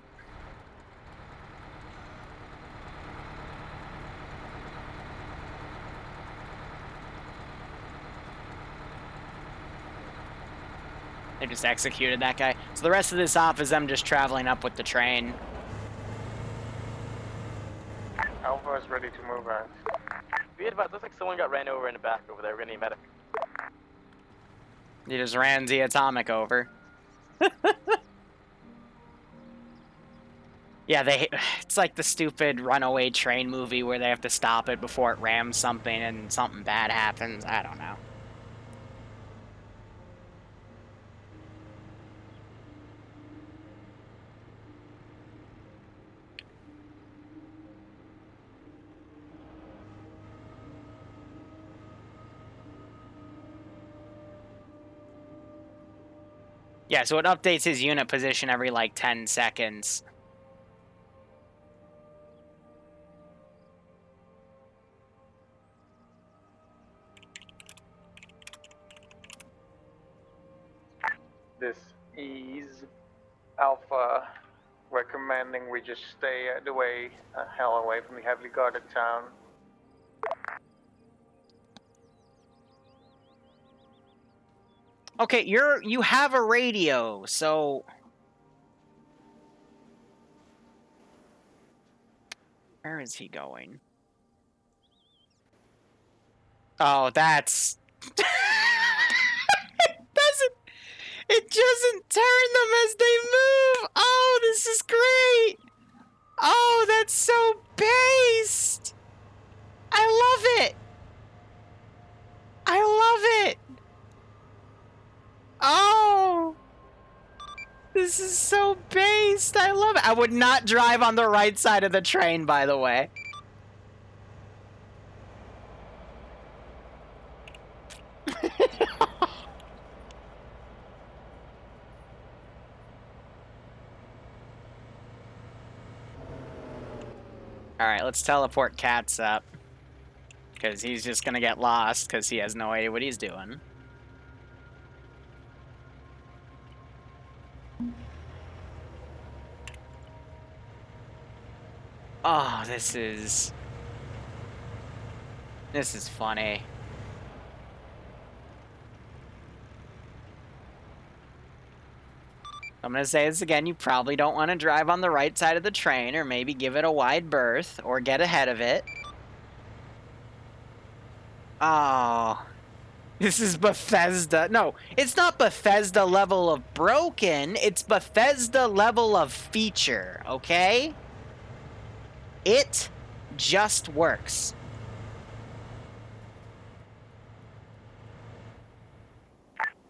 They just executed that guy. So the rest of this off is them just traveling up with the train. Alpha is ready to move out. Be advised, looks like someone got ran over in the back over there. We're gonna need medic. They just ran the atomic over. Yeah, it's like the stupid runaway train movie where they have to stop it before it rams something and something bad happens. I don't know. Yeah, so it updates his unit position every like 10 seconds. This is Alpha recommending we just stay the way hell away from the heavily guarded town. Okay, you have a radio, so where is he going? Oh, that's it doesn't turn them as they move. Oh, this is great. Oh, that's so based. I love it. I love it. Oh, this is so based. I love it. I would not drive on the right side of the train, by the way. Alright, let's teleport Cats up. Because he's just gonna get lost because he has no idea what he's doing. Oh, this is funny. I'm going to say this again. You probably don't want to drive on the right side of the train, or maybe give it a wide berth, or get ahead of it. Oh, this is Bethesda. No, it's not Bethesda level of broken. It's Bethesda level of feature, okay? It just works.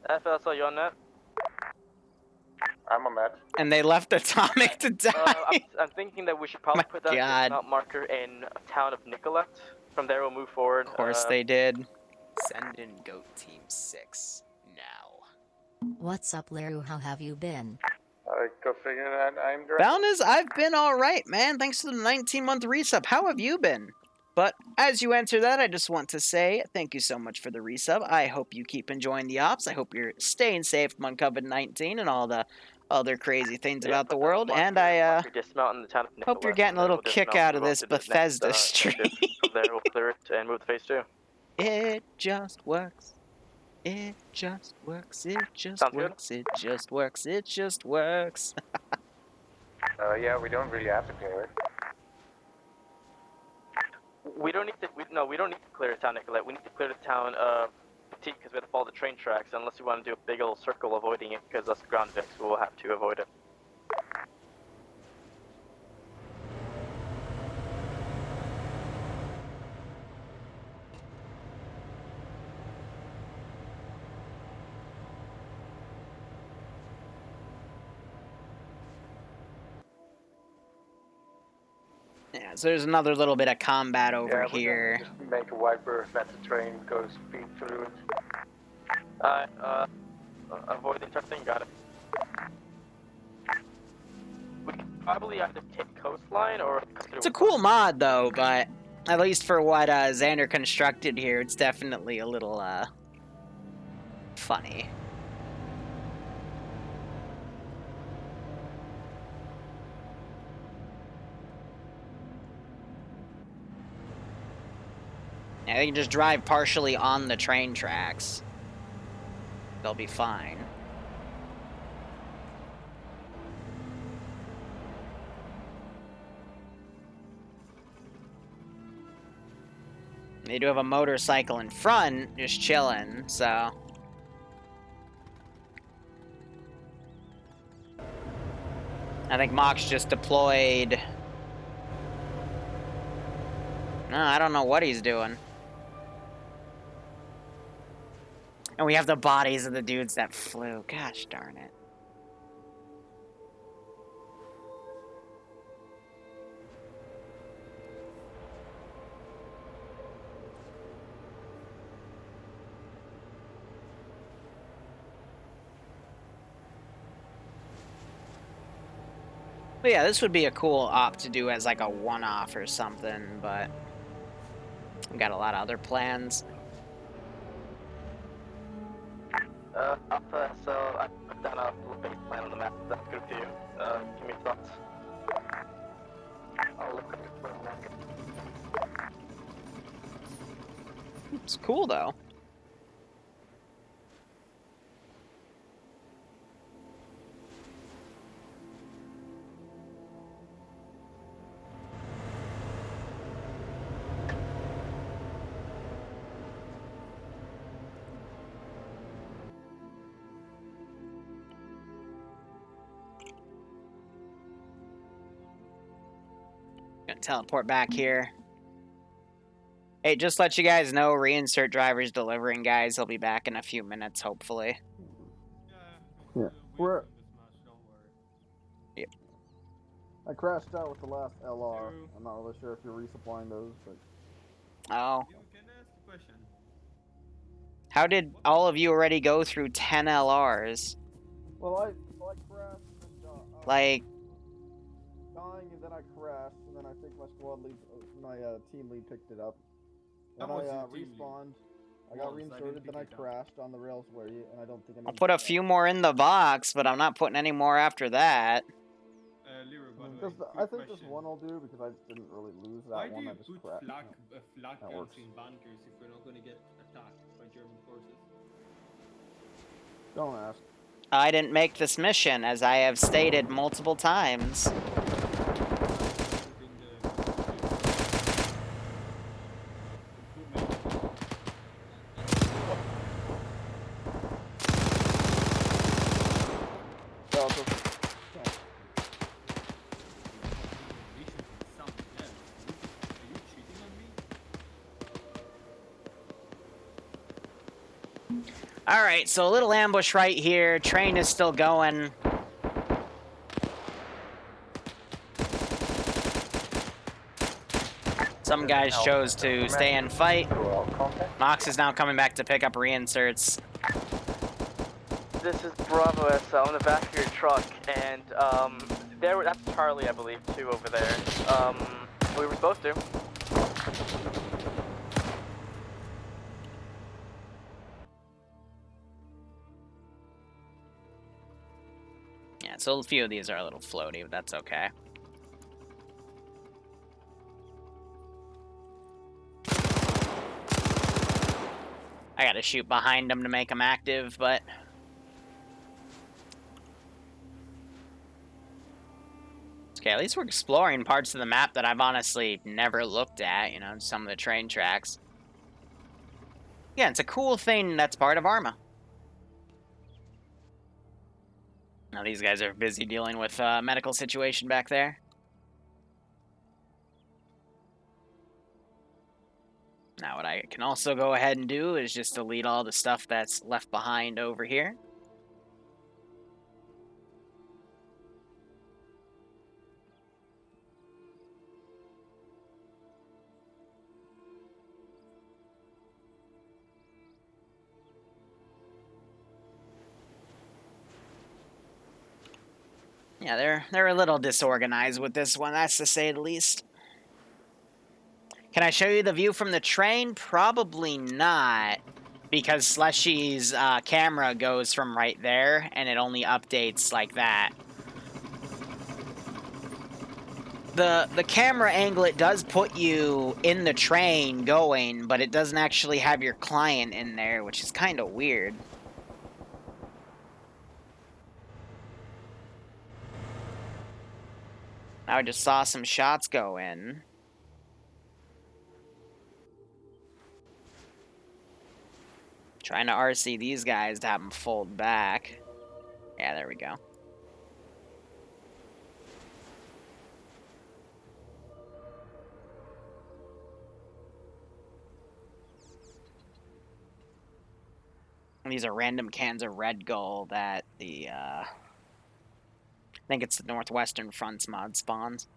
FSL, you on that? I'm on that. And they left Atomic to die. I'm thinking that we should probably put that dismount marker in town of Nicolette. From there, we'll move forward. Of course they did. Send in Goat Team 6 now. What's up, Liru? How have you been? Go figure that. I'm great. Balnaz, I've been alright, man. Thanks to the 19-month resub. How have you been? But as you answer that, I just want to say thank you so much for the resub. I hope you keep enjoying the ops. I hope you're staying safe from COVID-19 and all the other crazy things about the world. And I hope you're getting a little kick out of this Bethesda stream. From there, we'll clear it and move to phase 2. It just works. It just works. It just works. It just works. It just works. Yeah, we don't really have to clear it. We don't need to. We don't need to clear the town, Nicolette. We need to clear the town Petit because we have to follow the train tracks. Unless you want to do a big old circle avoiding it, because that's ground fix. We will have to avoid it. Yeah, so there's another little bit of combat over here. Just make a wide berth, let the train go speed through it. Avoid the entire thing, got it. We could probably either take coastline or... It's a cool mod, though, but at least for what Xander constructed here, it's definitely a little, funny. Yeah, they can just drive partially on the train tracks. They'll be fine. They do have a motorcycle in front, just chilling, so... I think Mox just deployed... No, I don't know what he's doing. And we have the bodies of the dudes that flew. Gosh darn it. But yeah, this would be a cool op to do as like a one-off or something, but we've got a lot of other plans. Alpha, so I put down a little base plan on the map. That's good for you. Give me thoughts. I'll look at it for a second. It's cool, though. Gonna teleport back here. Hey, just let you guys know, reinsert driver's delivering, guys. He'll be back in a few minutes, hopefully. Yeah. We're... Yep. I crashed out with the last LR. I'm not really sure if you're resupplying those, but... Oh. How did all of you already go through 10 LRs? Well, I crashed and, like... dying, and then I crashed, and then I think my squad lead, my team lead picked it up. When I respawned, I got reinserted, then I crashed on the rails where you, and I don't think I'll put a few more in the box, but I'm not putting any more after that. I think just one will do, because I didn't really lose that one, I just crashed. That works. in bunkers if we're not going to get attacked by German forces? Don't ask. I didn't make this mission, as I have stated multiple times. Alright, so a little ambush right here. Train is still going. Some guys chose to stay and fight. Mox is now coming back to pick up reinserts. This is Bravo SL on the back of your truck, and that's Charlie, I believe, too, over there. We were supposed to. Yeah, so a few of these are a little floaty, but that's okay. I gotta shoot behind them to make them active, but... Okay, at least we're exploring parts of the map that I've honestly never looked at, you know, some of the train tracks. Yeah, it's a cool thing that's part of Arma. Now these guys are busy dealing with a medical situation back there. Now what I can also go ahead and do is just delete all the stuff that's left behind over here. Yeah, they're a little disorganized with this one, that's to say the least. Can I show you the view from the train? Probably not, because Slushy's camera goes from right there, and it only updates like that. The camera angle, it does put you in the train going, but it doesn't actually have your client in there, which is kind of weird. Now I just saw some shots go in. Trying to RC these guys to have them fold back. Yeah, there we go. And these are random cans of Red Gull that the, I think it's the Northwestern Front's mod spawns.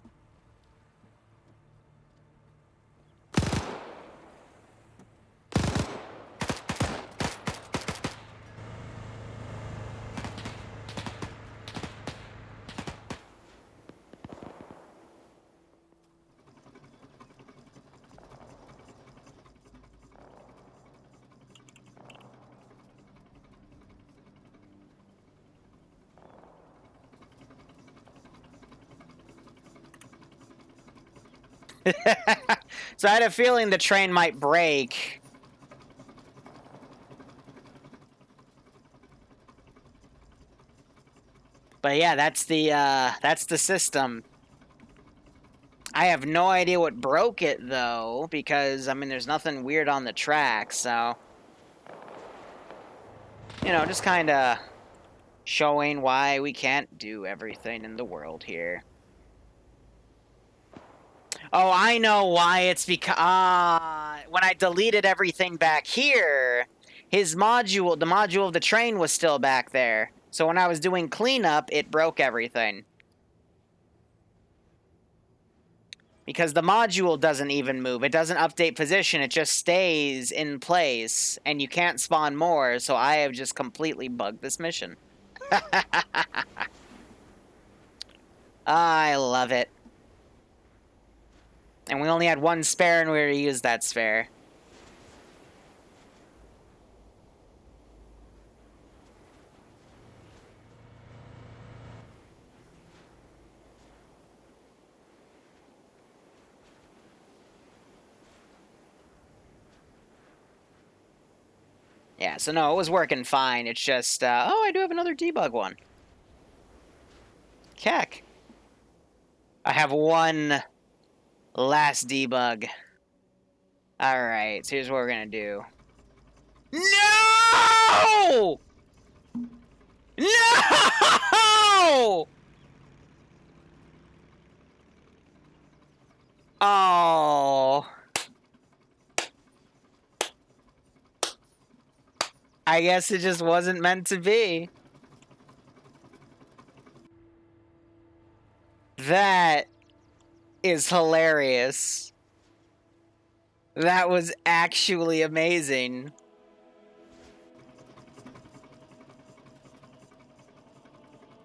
So I had a feeling the train might break. But yeah, that's the system. I have no idea what broke it, though, because, I mean, there's nothing weird on the track, so... You know, just kind of showing why we can't do everything in the world here. Oh, I know why. It's because when I deleted everything back here, his module, the module of the train was still back there. So when I was doing cleanup, it broke everything. Because the module doesn't even move. It doesn't update position. It just stays in place. And you can't spawn more, so I have just completely bugged this mission. I love it. And we only had one spare, and we already used that spare. Yeah, so no, it was working fine. It's just, oh, I do have another debug one. Keck. I have one last debug. Alright, so here's what we're gonna do. No! No! Oh. I guess it just wasn't meant to be. That is hilarious. That was actually amazing.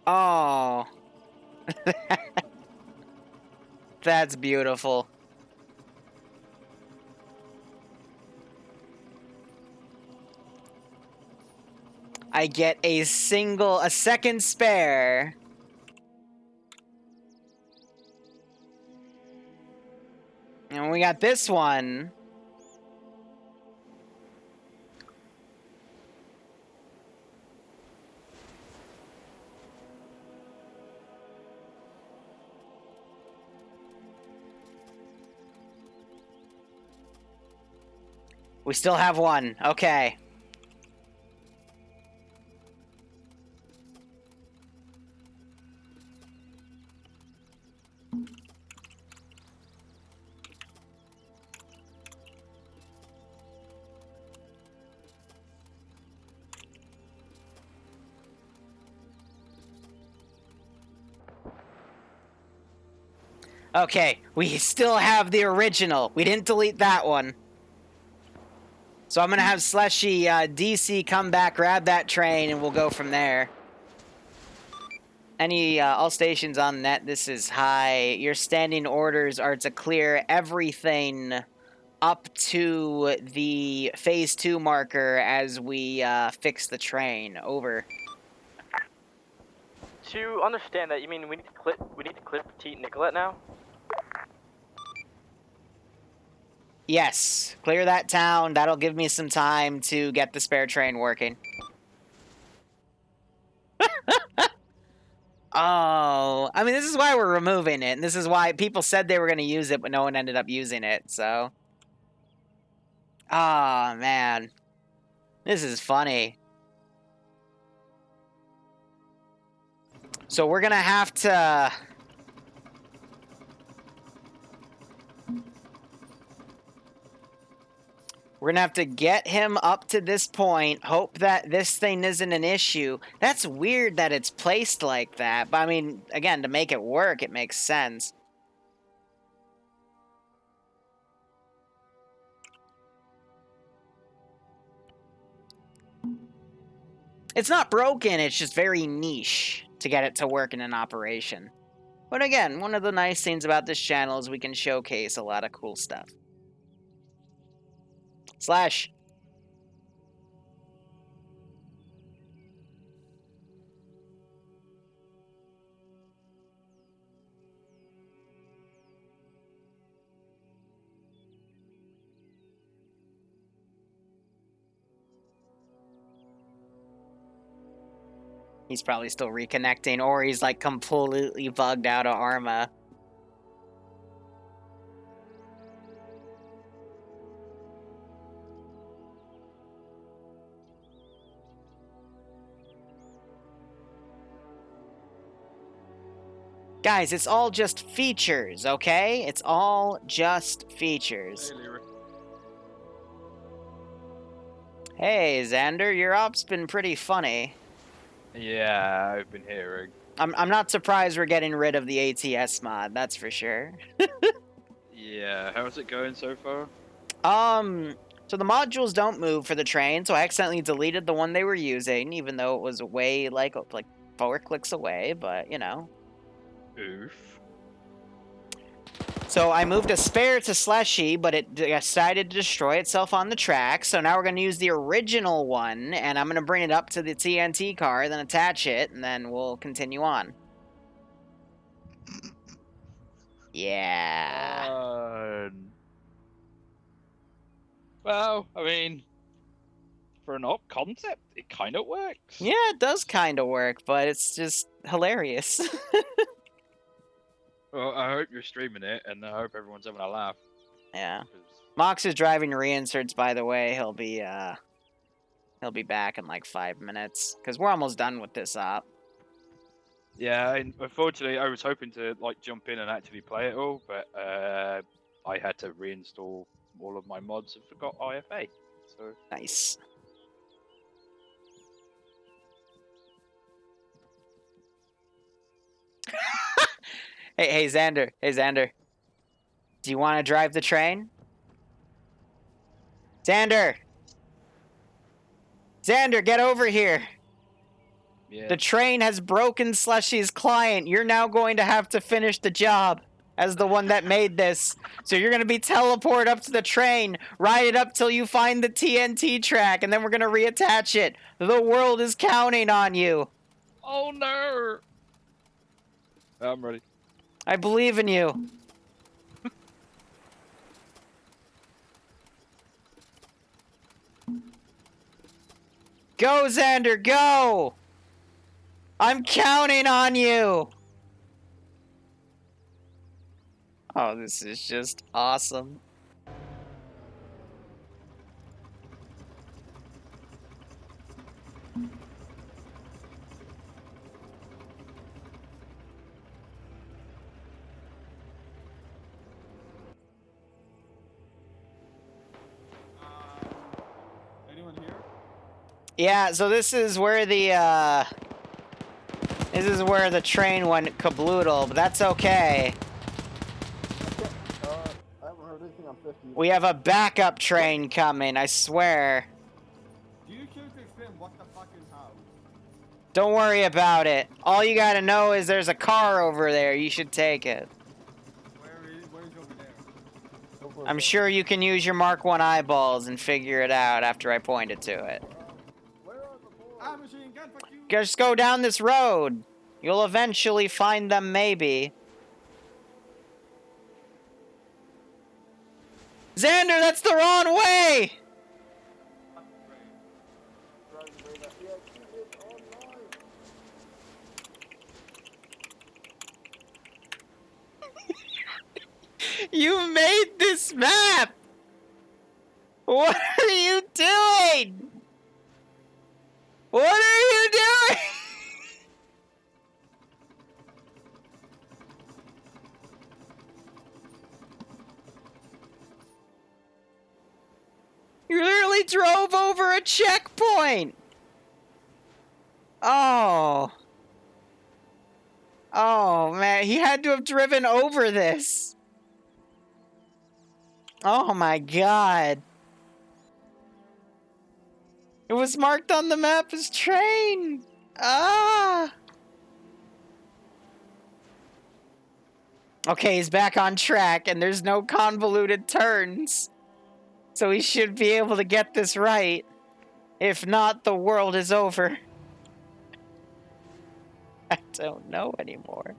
Oh. That's beautiful. I get a second spare. And we got this one. We still have one. Okay. Okay, we still have the original. We didn't delete that one. So I'm going to have Slushy DC come back, grab that train, and we'll go from there. All stations on net, this is high. Your standing orders are to clear everything up to the phase 2 marker as we fix the train. Over. To understand that, you mean we need to clear Petite Nicolette now? Yes, clear that town. That'll give me some time to get the spare train working. Oh, I mean, this is why we're removing it, and this is why people said they were going to use it, but no one ended up using it, so. Oh, man. This is funny. So we're going to have to... We're going to have to get him up to this point, hope that this thing isn't an issue. That's weird that it's placed like that, but I mean, again, to make it work, it makes sense. It's not broken, it's just very niche to get it to work in an operation. But again, one of the nice things about this channel is we can showcase a lot of cool stuff. Slash. He's probably still reconnecting, or he's like completely bugged out of Arma. Guys, it's all just features, okay? It's all just features. Hey, Liru. Hey, Xander, your op's been pretty funny. Yeah, I've been hearing. I'm not surprised we're getting rid of the ATS mod, that's for sure. Yeah, how's it going so far? So the modules don't move for the train, so I accidentally deleted the one they were using, even though it was way, like 4 clicks away, but, you know. Oof. So I moved a spare to Slushy, but it decided to destroy itself on the track, so now we're going to use the original one, and I'm going to bring it up to the TNT car, then attach it, and then we'll continue on. Yeah. Well, I mean, for an op concept, it kind of works. Yeah, it does kind of work, but it's just hilarious. Well, I hope you're streaming it, and I hope everyone's having a laugh. Yeah. Mox is driving reinserts, by the way. He'll be back in like 5 minutes, because we're almost done with this op. Yeah, and unfortunately, I was hoping to like jump in and actually play it all, but I had to reinstall all of my mods and forgot IFA. So nice. Hey, Xander. Hey, Xander. Do you want to drive the train? Xander! Xander, get over here! yeah. The train has broken Slushy's client. You're now going to have to finish the job as the one that made this. So you're going to be teleported up to the train, ride it up till you find the TNT track, and then we're going to reattach it. The world is counting on you. Oh no! I'm ready. I believe in you. Go, Xander, go! I'm counting on you! Oh, this is just awesome. Anyone here? Yeah, so this is where the train went kabloodle, but that's okay. I haven't heard anything on 50. We have a backup train coming, I swear. Do you care to explain what the fuck is how? Don't worry about it. All you gotta know is there's a car over there. You should take it. Where is over there? I'm sure you can use your Mark 1 eyeballs and figure it out after I point it to it. Where are the boys? Ah, machine gun, fuck you! Just go down this road. You'll eventually find them, maybe. Xander, that's the wrong way! You made this map! What are you doing? What are you doing? You literally drove over a checkpoint! Oh. Oh, man, he had to have driven over this. Oh my god. It was marked on the map as train. Ah. Okay, he's back on track and there's no convoluted turns. So he should be able to get this right. If not, the world is over. I don't know anymore.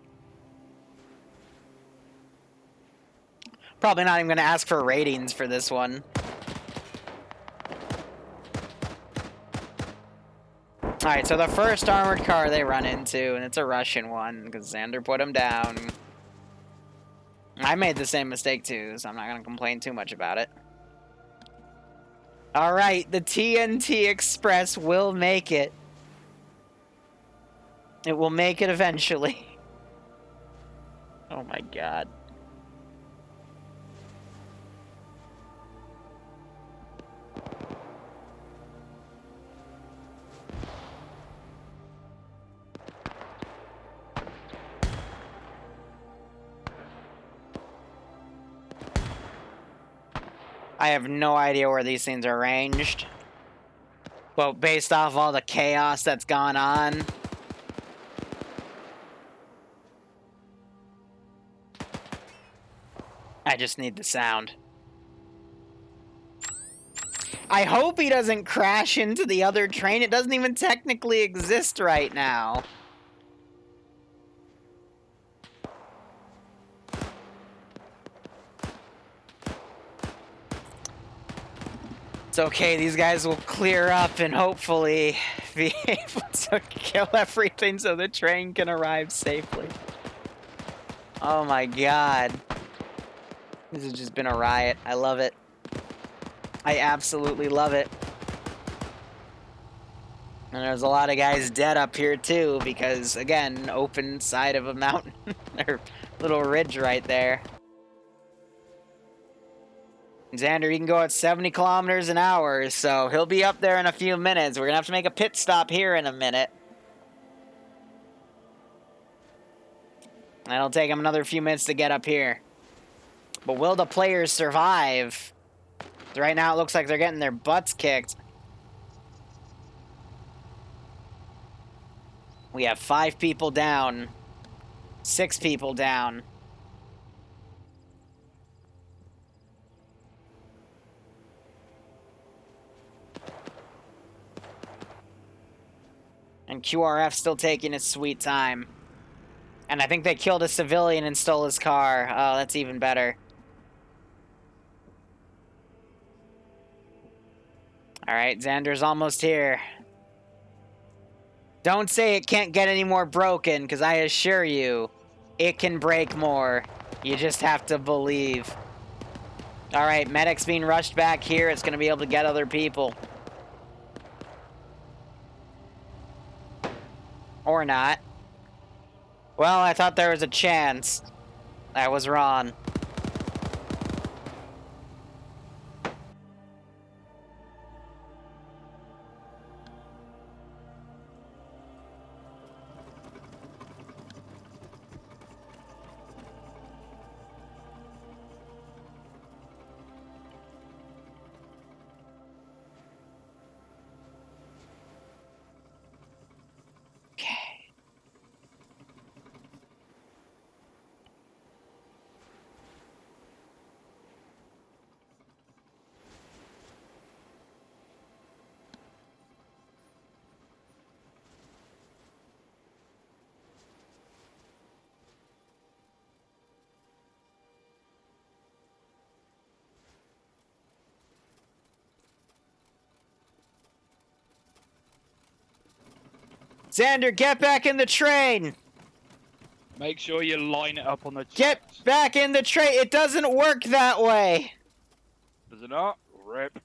Probably not even going to ask for ratings for this one. Alright, so the first armored car they run into, and it's a Russian one, because Xander put him down. I made the same mistake too, so I'm not going to complain too much about it. Alright, the TNT Express will make it. It will make it eventually. Oh my god. I have no idea where these things are ranged. But based off all the chaos that's gone on, I just need the sound. I hope he doesn't crash into the other train. It doesn't even technically exist right now. It's okay, these guys will clear up and hopefully be able to kill everything so the train can arrive safely. Oh my god. This has just been a riot. I love it. I absolutely love it. And there's a lot of guys dead up here too because, again, open side of a mountain. Or little ridge right there. Xander, you can go at 70 kilometers an hour, so he'll be up there in a few minutes. We're going to have to make a pit stop here in a minute. And it'll take him another few minutes to get up here. But will the players survive? Right now it looks like they're getting their butts kicked. We have 5 people down. 6 people down. And QRF still taking his sweet time. And I think they killed a civilian and stole his car. Oh, that's even better. Alright, Xander's almost here. Don't say it can't get any more broken, because I assure you, it can break more. You just have to believe. Alright, medic's being rushed back here. It's going to be able to get other people. Or not. Well, I thought there was a chance. I was wrong. Xander, get back in the train! Make sure you line it up on the... Get back in the train! It doesn't work that way! Does it not? Rip.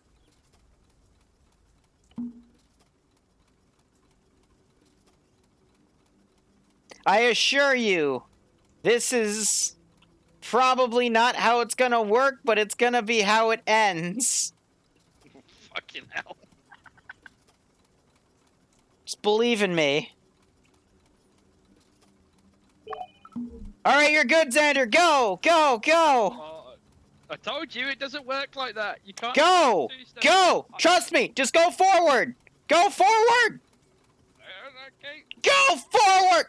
I assure you, this is probably not how it's gonna work, but it's gonna be how it ends. Fucking hell. Just believe in me. Alright, you're good, Xander. Go! Go! Go! I told you it doesn't work like that. You can't... Go! Go! Trust me! Just go forward! Go forward! Okay. Go forward!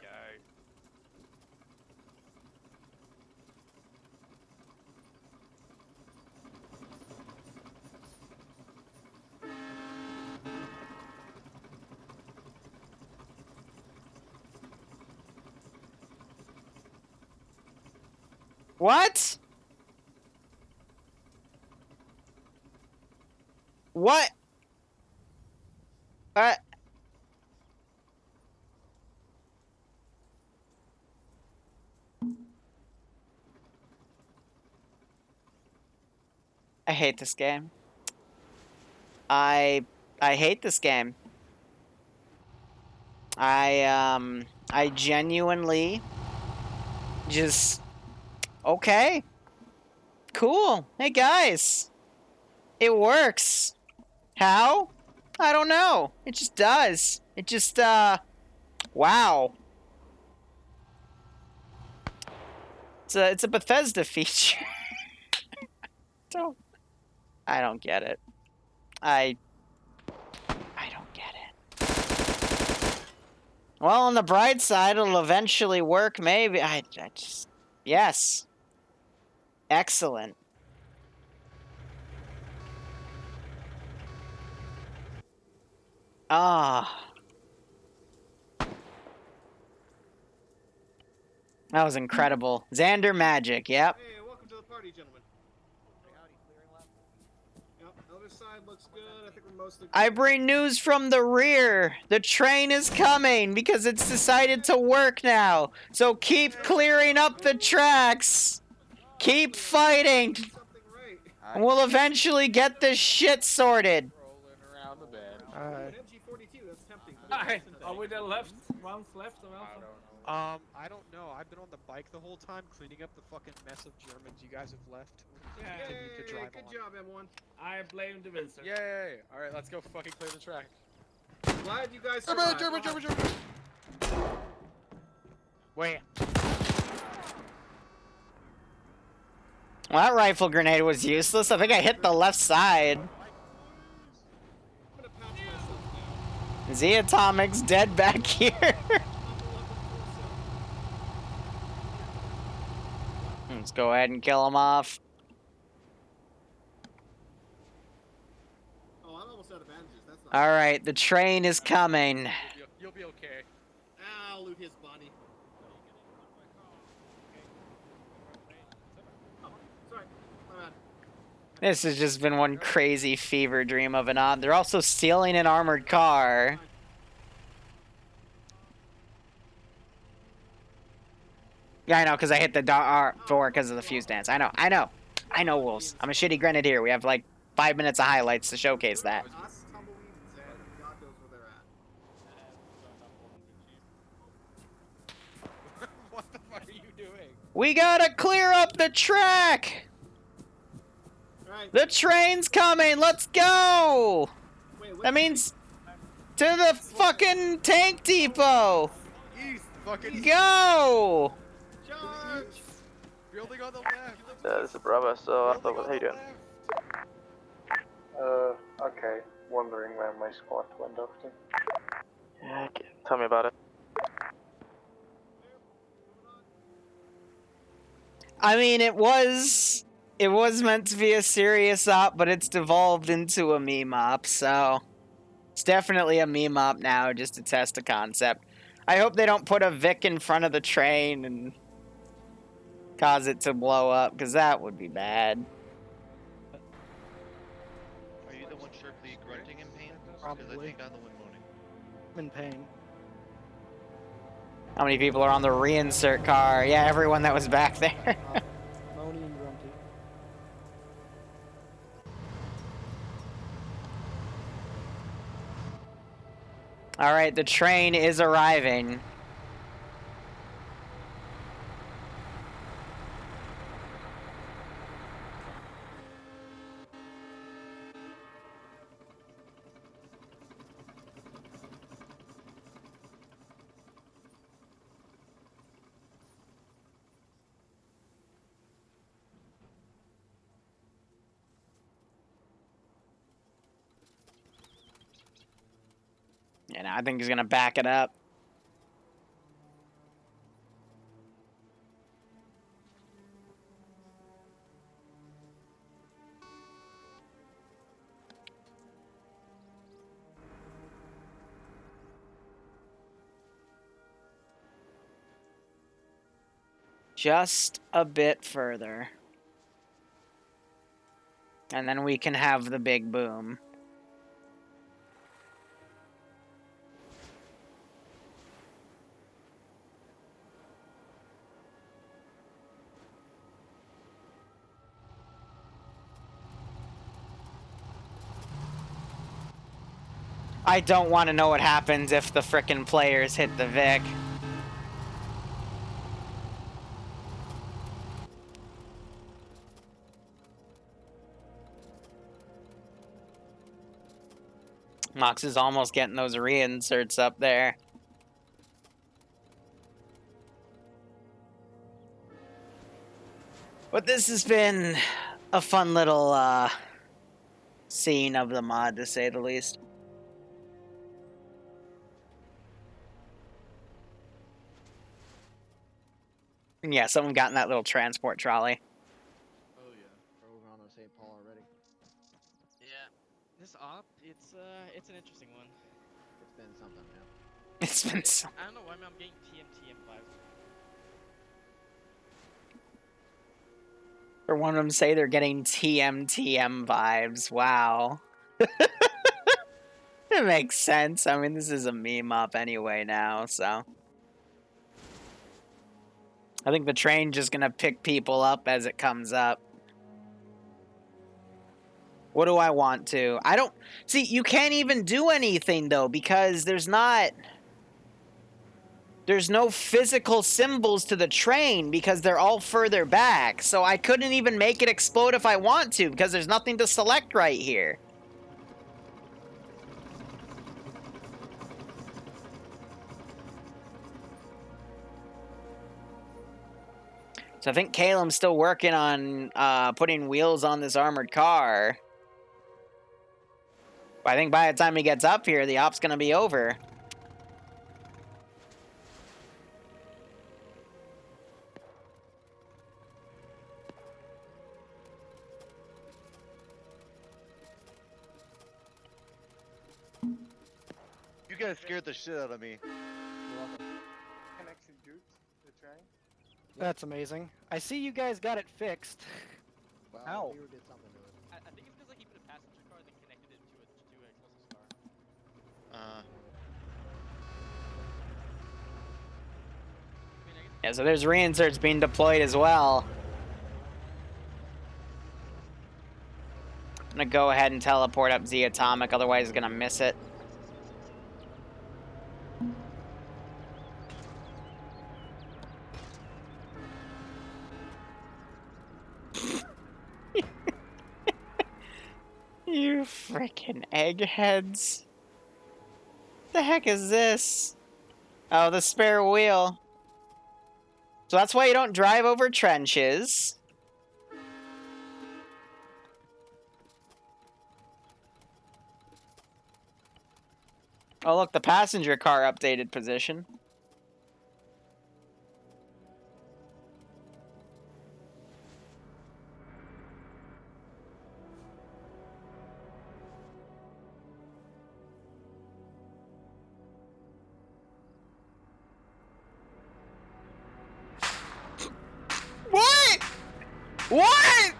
What? What? I hate this game. I hate this game. I genuinely just... Okay. Cool. Hey, guys. It works. How? I don't know. It just does. It just, wow. It's a Bethesda feature. I don't get it. I don't get it. Well, on the bright side, it'll eventually work, maybe. I just... Yes. Excellent. Ah. That was incredible. Xander Magic, yep. Hey, welcome to the party, gentlemen. Hey, howdy, clearing lap. Yep, side looks good. I think we're mostly. I bring news from the rear. The train is coming because it's decided to work now. So keep clearing up the tracks. Keep fighting. And we'll eventually get this shit sorted. Around the bed. MG42. That's tempting. Alright, are we the left ones left or Alpha? I don't know. I've been on the bike the whole time cleaning up the fucking mess of Germans you guys have left. We'll continue to drive Good on. job, M1. I blame the Windsor. Yay! Alright, let's go fucking clear the track. Glad you guys survived. German! Wait. Well, that rifle grenade was useless. I think I hit the left side. Z-Atomic's dead back here. Let's go ahead and kill him off. Oh, I'm almost out of bandages. That's not. All right, the train is coming. You'll be okay. I'll loot his body. Oh, sorry. My bad. This has just been one crazy fever dream of an odd. They're also stealing an armored car. Yeah, I know, because I hit the door because of the fuse dance. I know, Wolves. I'm a shitty grenadier. We have like 5 minutes of highlights to showcase that. Us, tumbleweeds, and God knows where they're at. What the fuck are you doing? We gotta clear up the track! Right. The train's coming! Let's go! That means to the fucking tank depot! East, fucking Go! Charge! Building on the left. This is Bravo, so Alpha, how you doing? Okay. Wondering where my squad went off to. Yeah, tell me about it. I mean, it was meant to be a serious op, but it's devolved into a meme op, so it's definitely a meme op now, just to test the concept. I hope they don't put a Vic in front of the train and cause it to blow up, because that would be bad. Are you the one sharply grunting in pain? Because I Probably. think I'm the one moaning. I'm in pain. How many people are on the reinsert car? Yeah, everyone that was back there. Moany and grunty. All right, the train is arriving. And I think he's gonna back it up. Just a bit further. And then we can have the big boom. I don't want to know what happens if the frickin' players hit the Vic. Mox is almost getting those reinserts up there. But this has been a fun little scene of the mod, to say the least. And yeah, someone got in that little transport trolley. Oh yeah, we're on St. Paul already. Yeah. This op, it's an interesting one. It's been something, man. It's been so. I don't know why I'm getting TMTM vibes. For one of them say they're getting TM vibes. Wow. It makes sense. I mean, this is a meme up anyway now, so. I think the train's just gonna pick people up as it comes up. What do I want to? I don't... See, you can't even do anything, though, because there's not... There's no physical symbols to the train because they're all further back. So I couldn't even make it explode if I want to because there's nothing to select right here. So I think Caleb's still working on putting wheels on this armored car. But I think by the time he gets up here, the op's going to be over. You guys scared the shit out of me. Can execute the train. That's amazing. I see you guys got it fixed. Well, Ow. Liru did something to it. I think it's because like he put a passenger car and then connected it to a explosive car. Yeah, so there's reinserts being deployed as well. I'm gonna go ahead and teleport up Z Atomic, otherwise he's gonna miss it. You frickin' eggheads. The heck is this? Oh, the spare wheel. So that's why you don't drive over trenches. Oh, look, the passenger car updated position. What? What?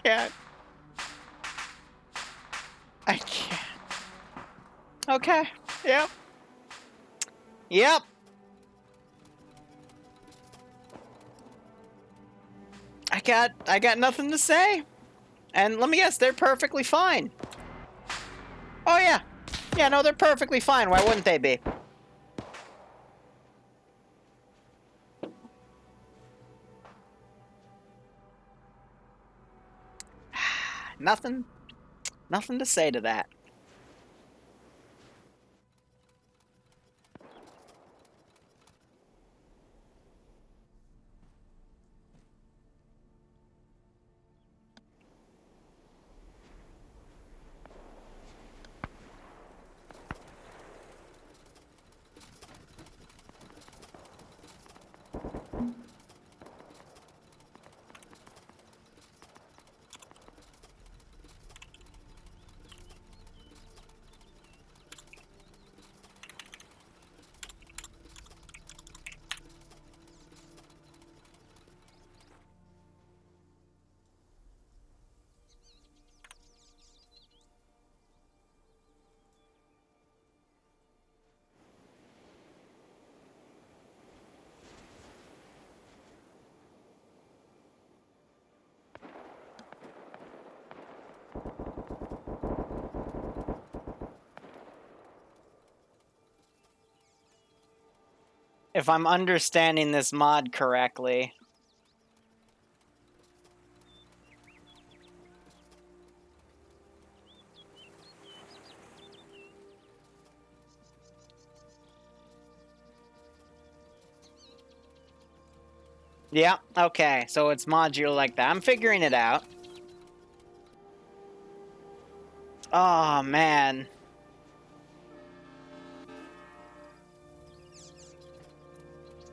Can't. I can't. Okay. Yep. Yep. I got nothing to say. And let me guess, they're perfectly fine. Oh yeah. Yeah, no, they're perfectly fine. Why wouldn't they be? Nothing to say to that. If I'm understanding this mod correctly. Yeah, okay, so it's modular like that. I'm figuring it out. Oh, man.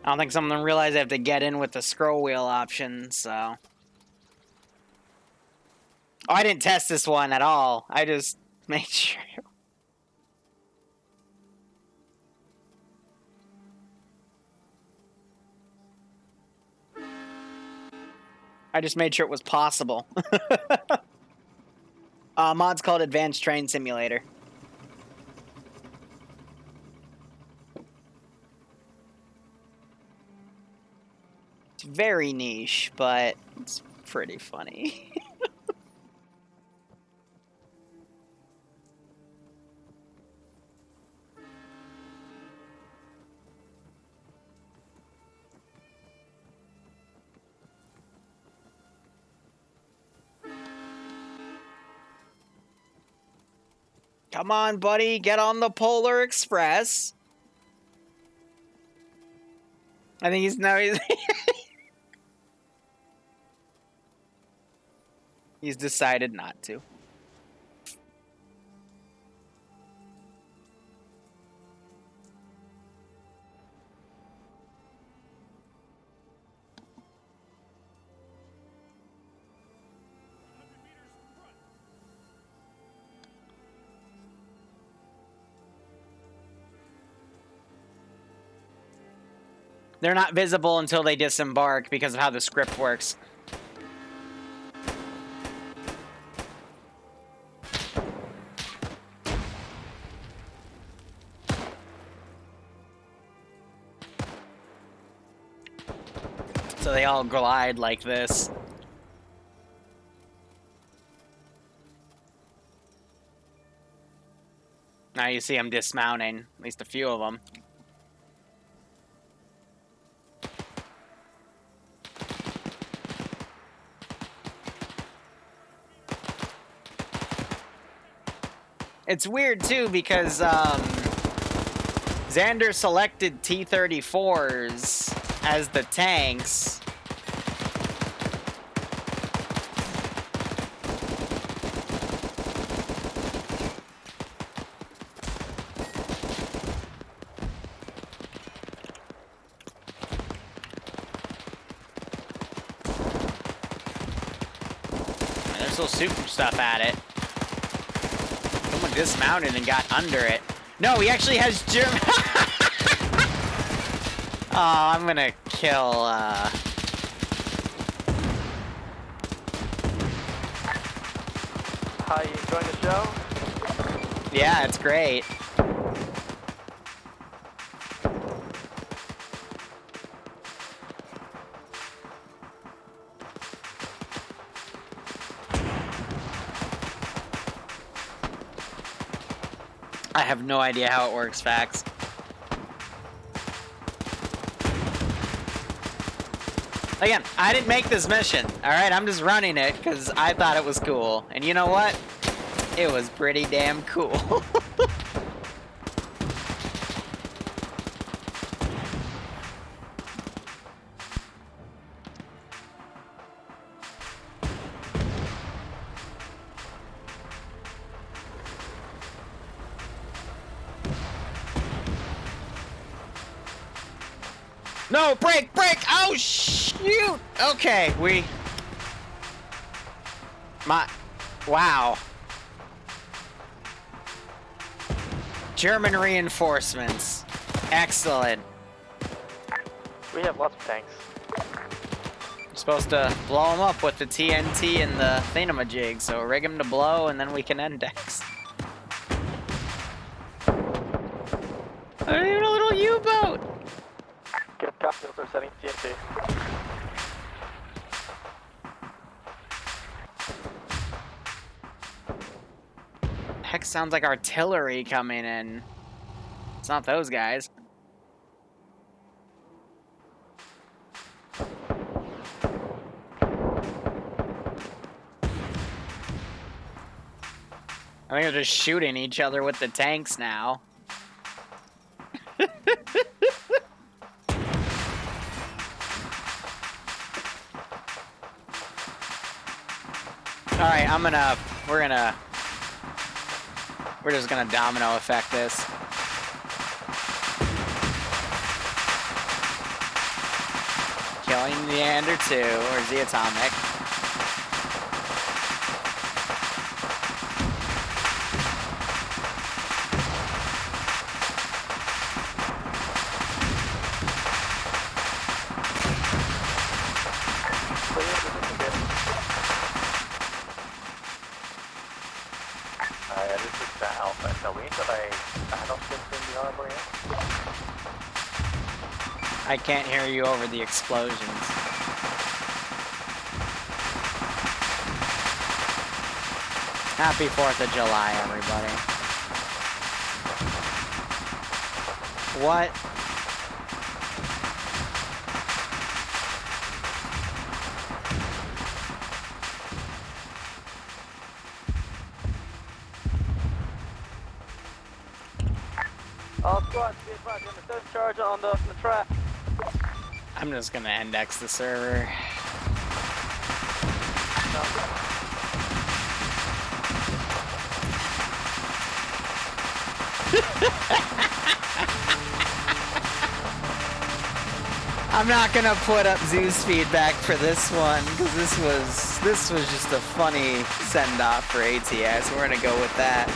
I don't think someone realized they have to get in with the scroll wheel option, so... Oh, I didn't test this one at all. I just made sure. I just made sure it was possible. Mod's called Advanced Train Simulator. It's very niche, but it's pretty funny. Come on, buddy, get on the Polar Express. I think he's he's decided not to. They're not visible until they disembark because of how the script works. So they all glide like this. Now you see them dismounting, at least a few of them. It's weird too because Xander selected T-34s as the tanks. There's still super stuff at it. Someone dismounted and got under it. No, he actually has German. Oh, I'm gonna kill. How you enjoying the show? Yeah, it's great. I have no idea how it works, Fax. Again, I didn't make this mission, alright? I'm just running it because I thought it was cool. And you know what? It was pretty damn cool. No, break, break! Oh, shoot! Okay, wow. German reinforcements. Excellent. We have lots of tanks. You're supposed to blow them up with the TNT and the thingamajig, so rig them to blow and then we can index. Even a little U-boat! Get cocktails are setting TNT. Heck, sounds like artillery coming in. It's not those guys. I think they're just shooting each other with the tanks now. Alright, we're just gonna domino effect this. Killing the Ender 2, or the Atomic. I can't hear you over the explosions. Happy 4th of July, everybody. What? All squads, be advised, we have a third charge on the track. I'm just gonna index the server. I'm not gonna put up Zeus feedback for this one because this was just a funny send off for ATS. We're gonna go with that.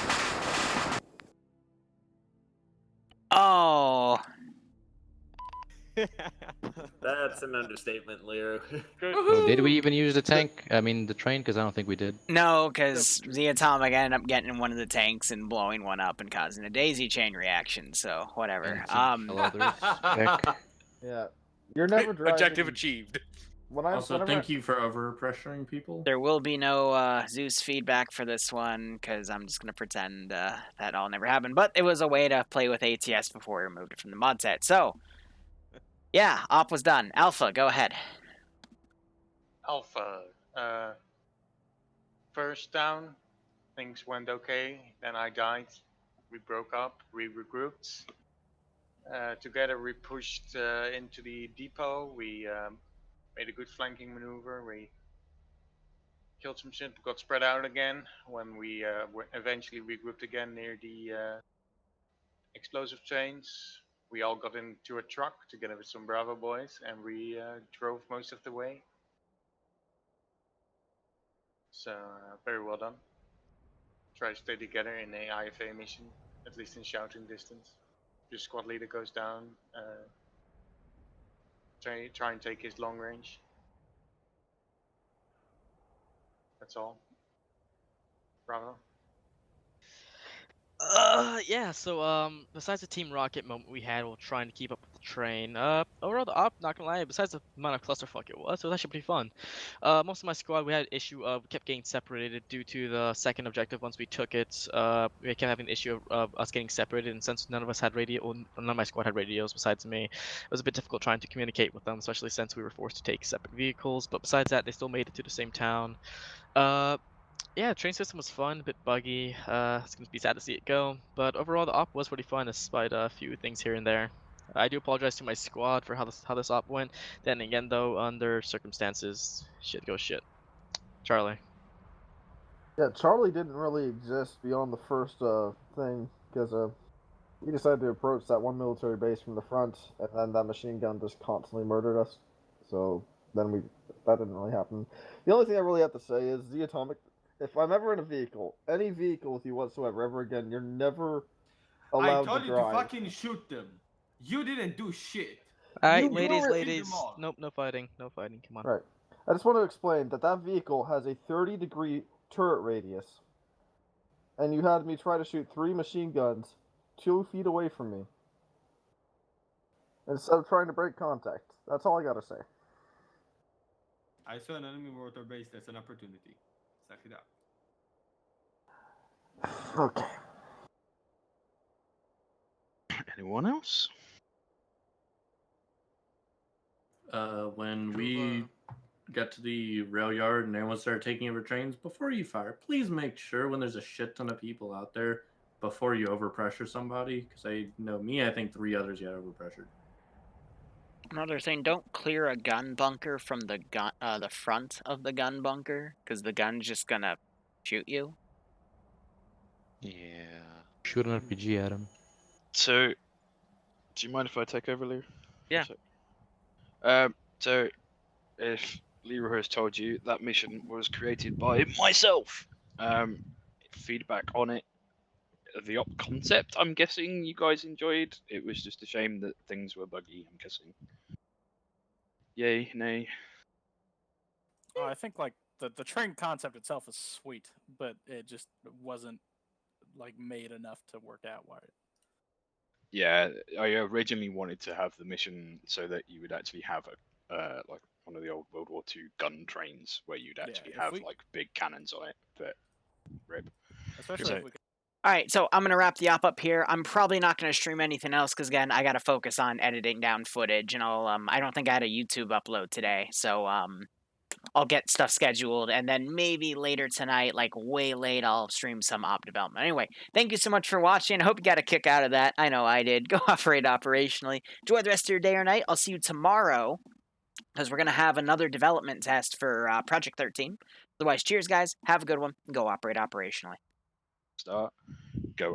Oh. That's an understatement, Liru. Oh, did we even use the tank? I mean, the train? Because I don't think we did. No, because the atomic ended up getting in one of the tanks and blowing one up and causing a daisy chain reaction. So whatever. Yeah, you're never driving. Objective achieved. Also, thank you for over-pressuring people. There will be no Zeus feedback for this one because I'm just gonna pretend that all never happened. But it was a way to play with ATS before we removed it from the mod set. So yeah, op was done. Alpha, go ahead. Alpha, first down, things went okay, then I died. We broke up, we regrouped. Together we pushed into the depot, we made a good flanking maneuver, we killed some shit, got spread out again. When we eventually regrouped again near the explosive trains, we all got into a truck together with some Bravo boys and we drove most of the way. So, very well done. Try to stay together in a IFA mission, at least in shouting distance. Your squad leader goes down, try and take his long range. That's all. Bravo. Yeah, so, besides the Team Rocket moment we had while trying to keep up with the train, overall the op, not gonna lie, besides the amount of clusterfuck it was actually pretty fun. Most of my squad, we had an issue of, we kept getting separated due to the second objective once we took it. We kept having an issue of us getting separated, and since none of us had radio, well, none of my squad had radios besides me, it was a bit difficult trying to communicate with them, especially since we were forced to take separate vehicles, but besides that, they still made it to the same town. Yeah, the train system was fun, a bit buggy. It's gonna be sad to see it go, but overall the op was pretty fun despite a few things here and there. I do apologize to my squad for how this op went. Then again, though, under circumstances, shit goes shit. Charlie. Yeah, Charlie didn't really exist beyond the first thing because we decided to approach that one military base from the front, and then that machine gun just constantly murdered us. So then that didn't really happen. The only thing I really have to say is the atomic. If I'm ever in a vehicle, any vehicle with you whatsoever, ever again, you're never allowed to drive. I told you to fucking shoot them. You didn't do shit. Alright, ladies, nope, no fighting, come on. Right. I just want to explain that vehicle has a 30-degree turret radius, and you had me try to shoot 3 machine guns 2 feet away from me instead of trying to break contact. That's all I gotta say. I saw an enemy mortar base. That's an opportunity. Exactly that. Okay. Anyone else? When we get to the rail yard and everyone started taking over trains, before you fire, please make sure when there's a shit ton of people out there before you overpressure somebody. Because I know me, I think 3 others got overpressured. Another thing, don't clear a gun bunker from the front of the gun bunker, because the gun's just gonna shoot you. Yeah. Shoot an RPG at him. So, do you mind if I take over, Liru? Yeah. So, if Liru has told you, that mission was created by myself. Feedback on it, the op concept, I'm guessing you guys enjoyed. It was just a shame that things were buggy, I'm guessing. Yay, nay? Oh, I think like the train concept itself is sweet, but it just wasn't like made enough to work out. Yeah, I originally wanted to have the mission so that you would actually have a like one of the old World War II gun trains where you'd actually if have we- like big cannons on it. But rip. Especially So- if we could. All right, so I'm gonna wrap the op up here. I'm probably not gonna stream anything else because again, I gotta focus on editing down footage, and I don't think I had a YouTube upload today, so I'll get stuff scheduled, and then maybe later tonight, like way late, I'll stream some op development. Anyway, thank you so much for watching. I hope you got a kick out of that. I know I did. Go operate operationally. Enjoy the rest of your day or night. I'll see you tomorrow because we're gonna have another development test for Project 13. Otherwise, cheers, guys. Have a good one. Go operate operationally. Start. Go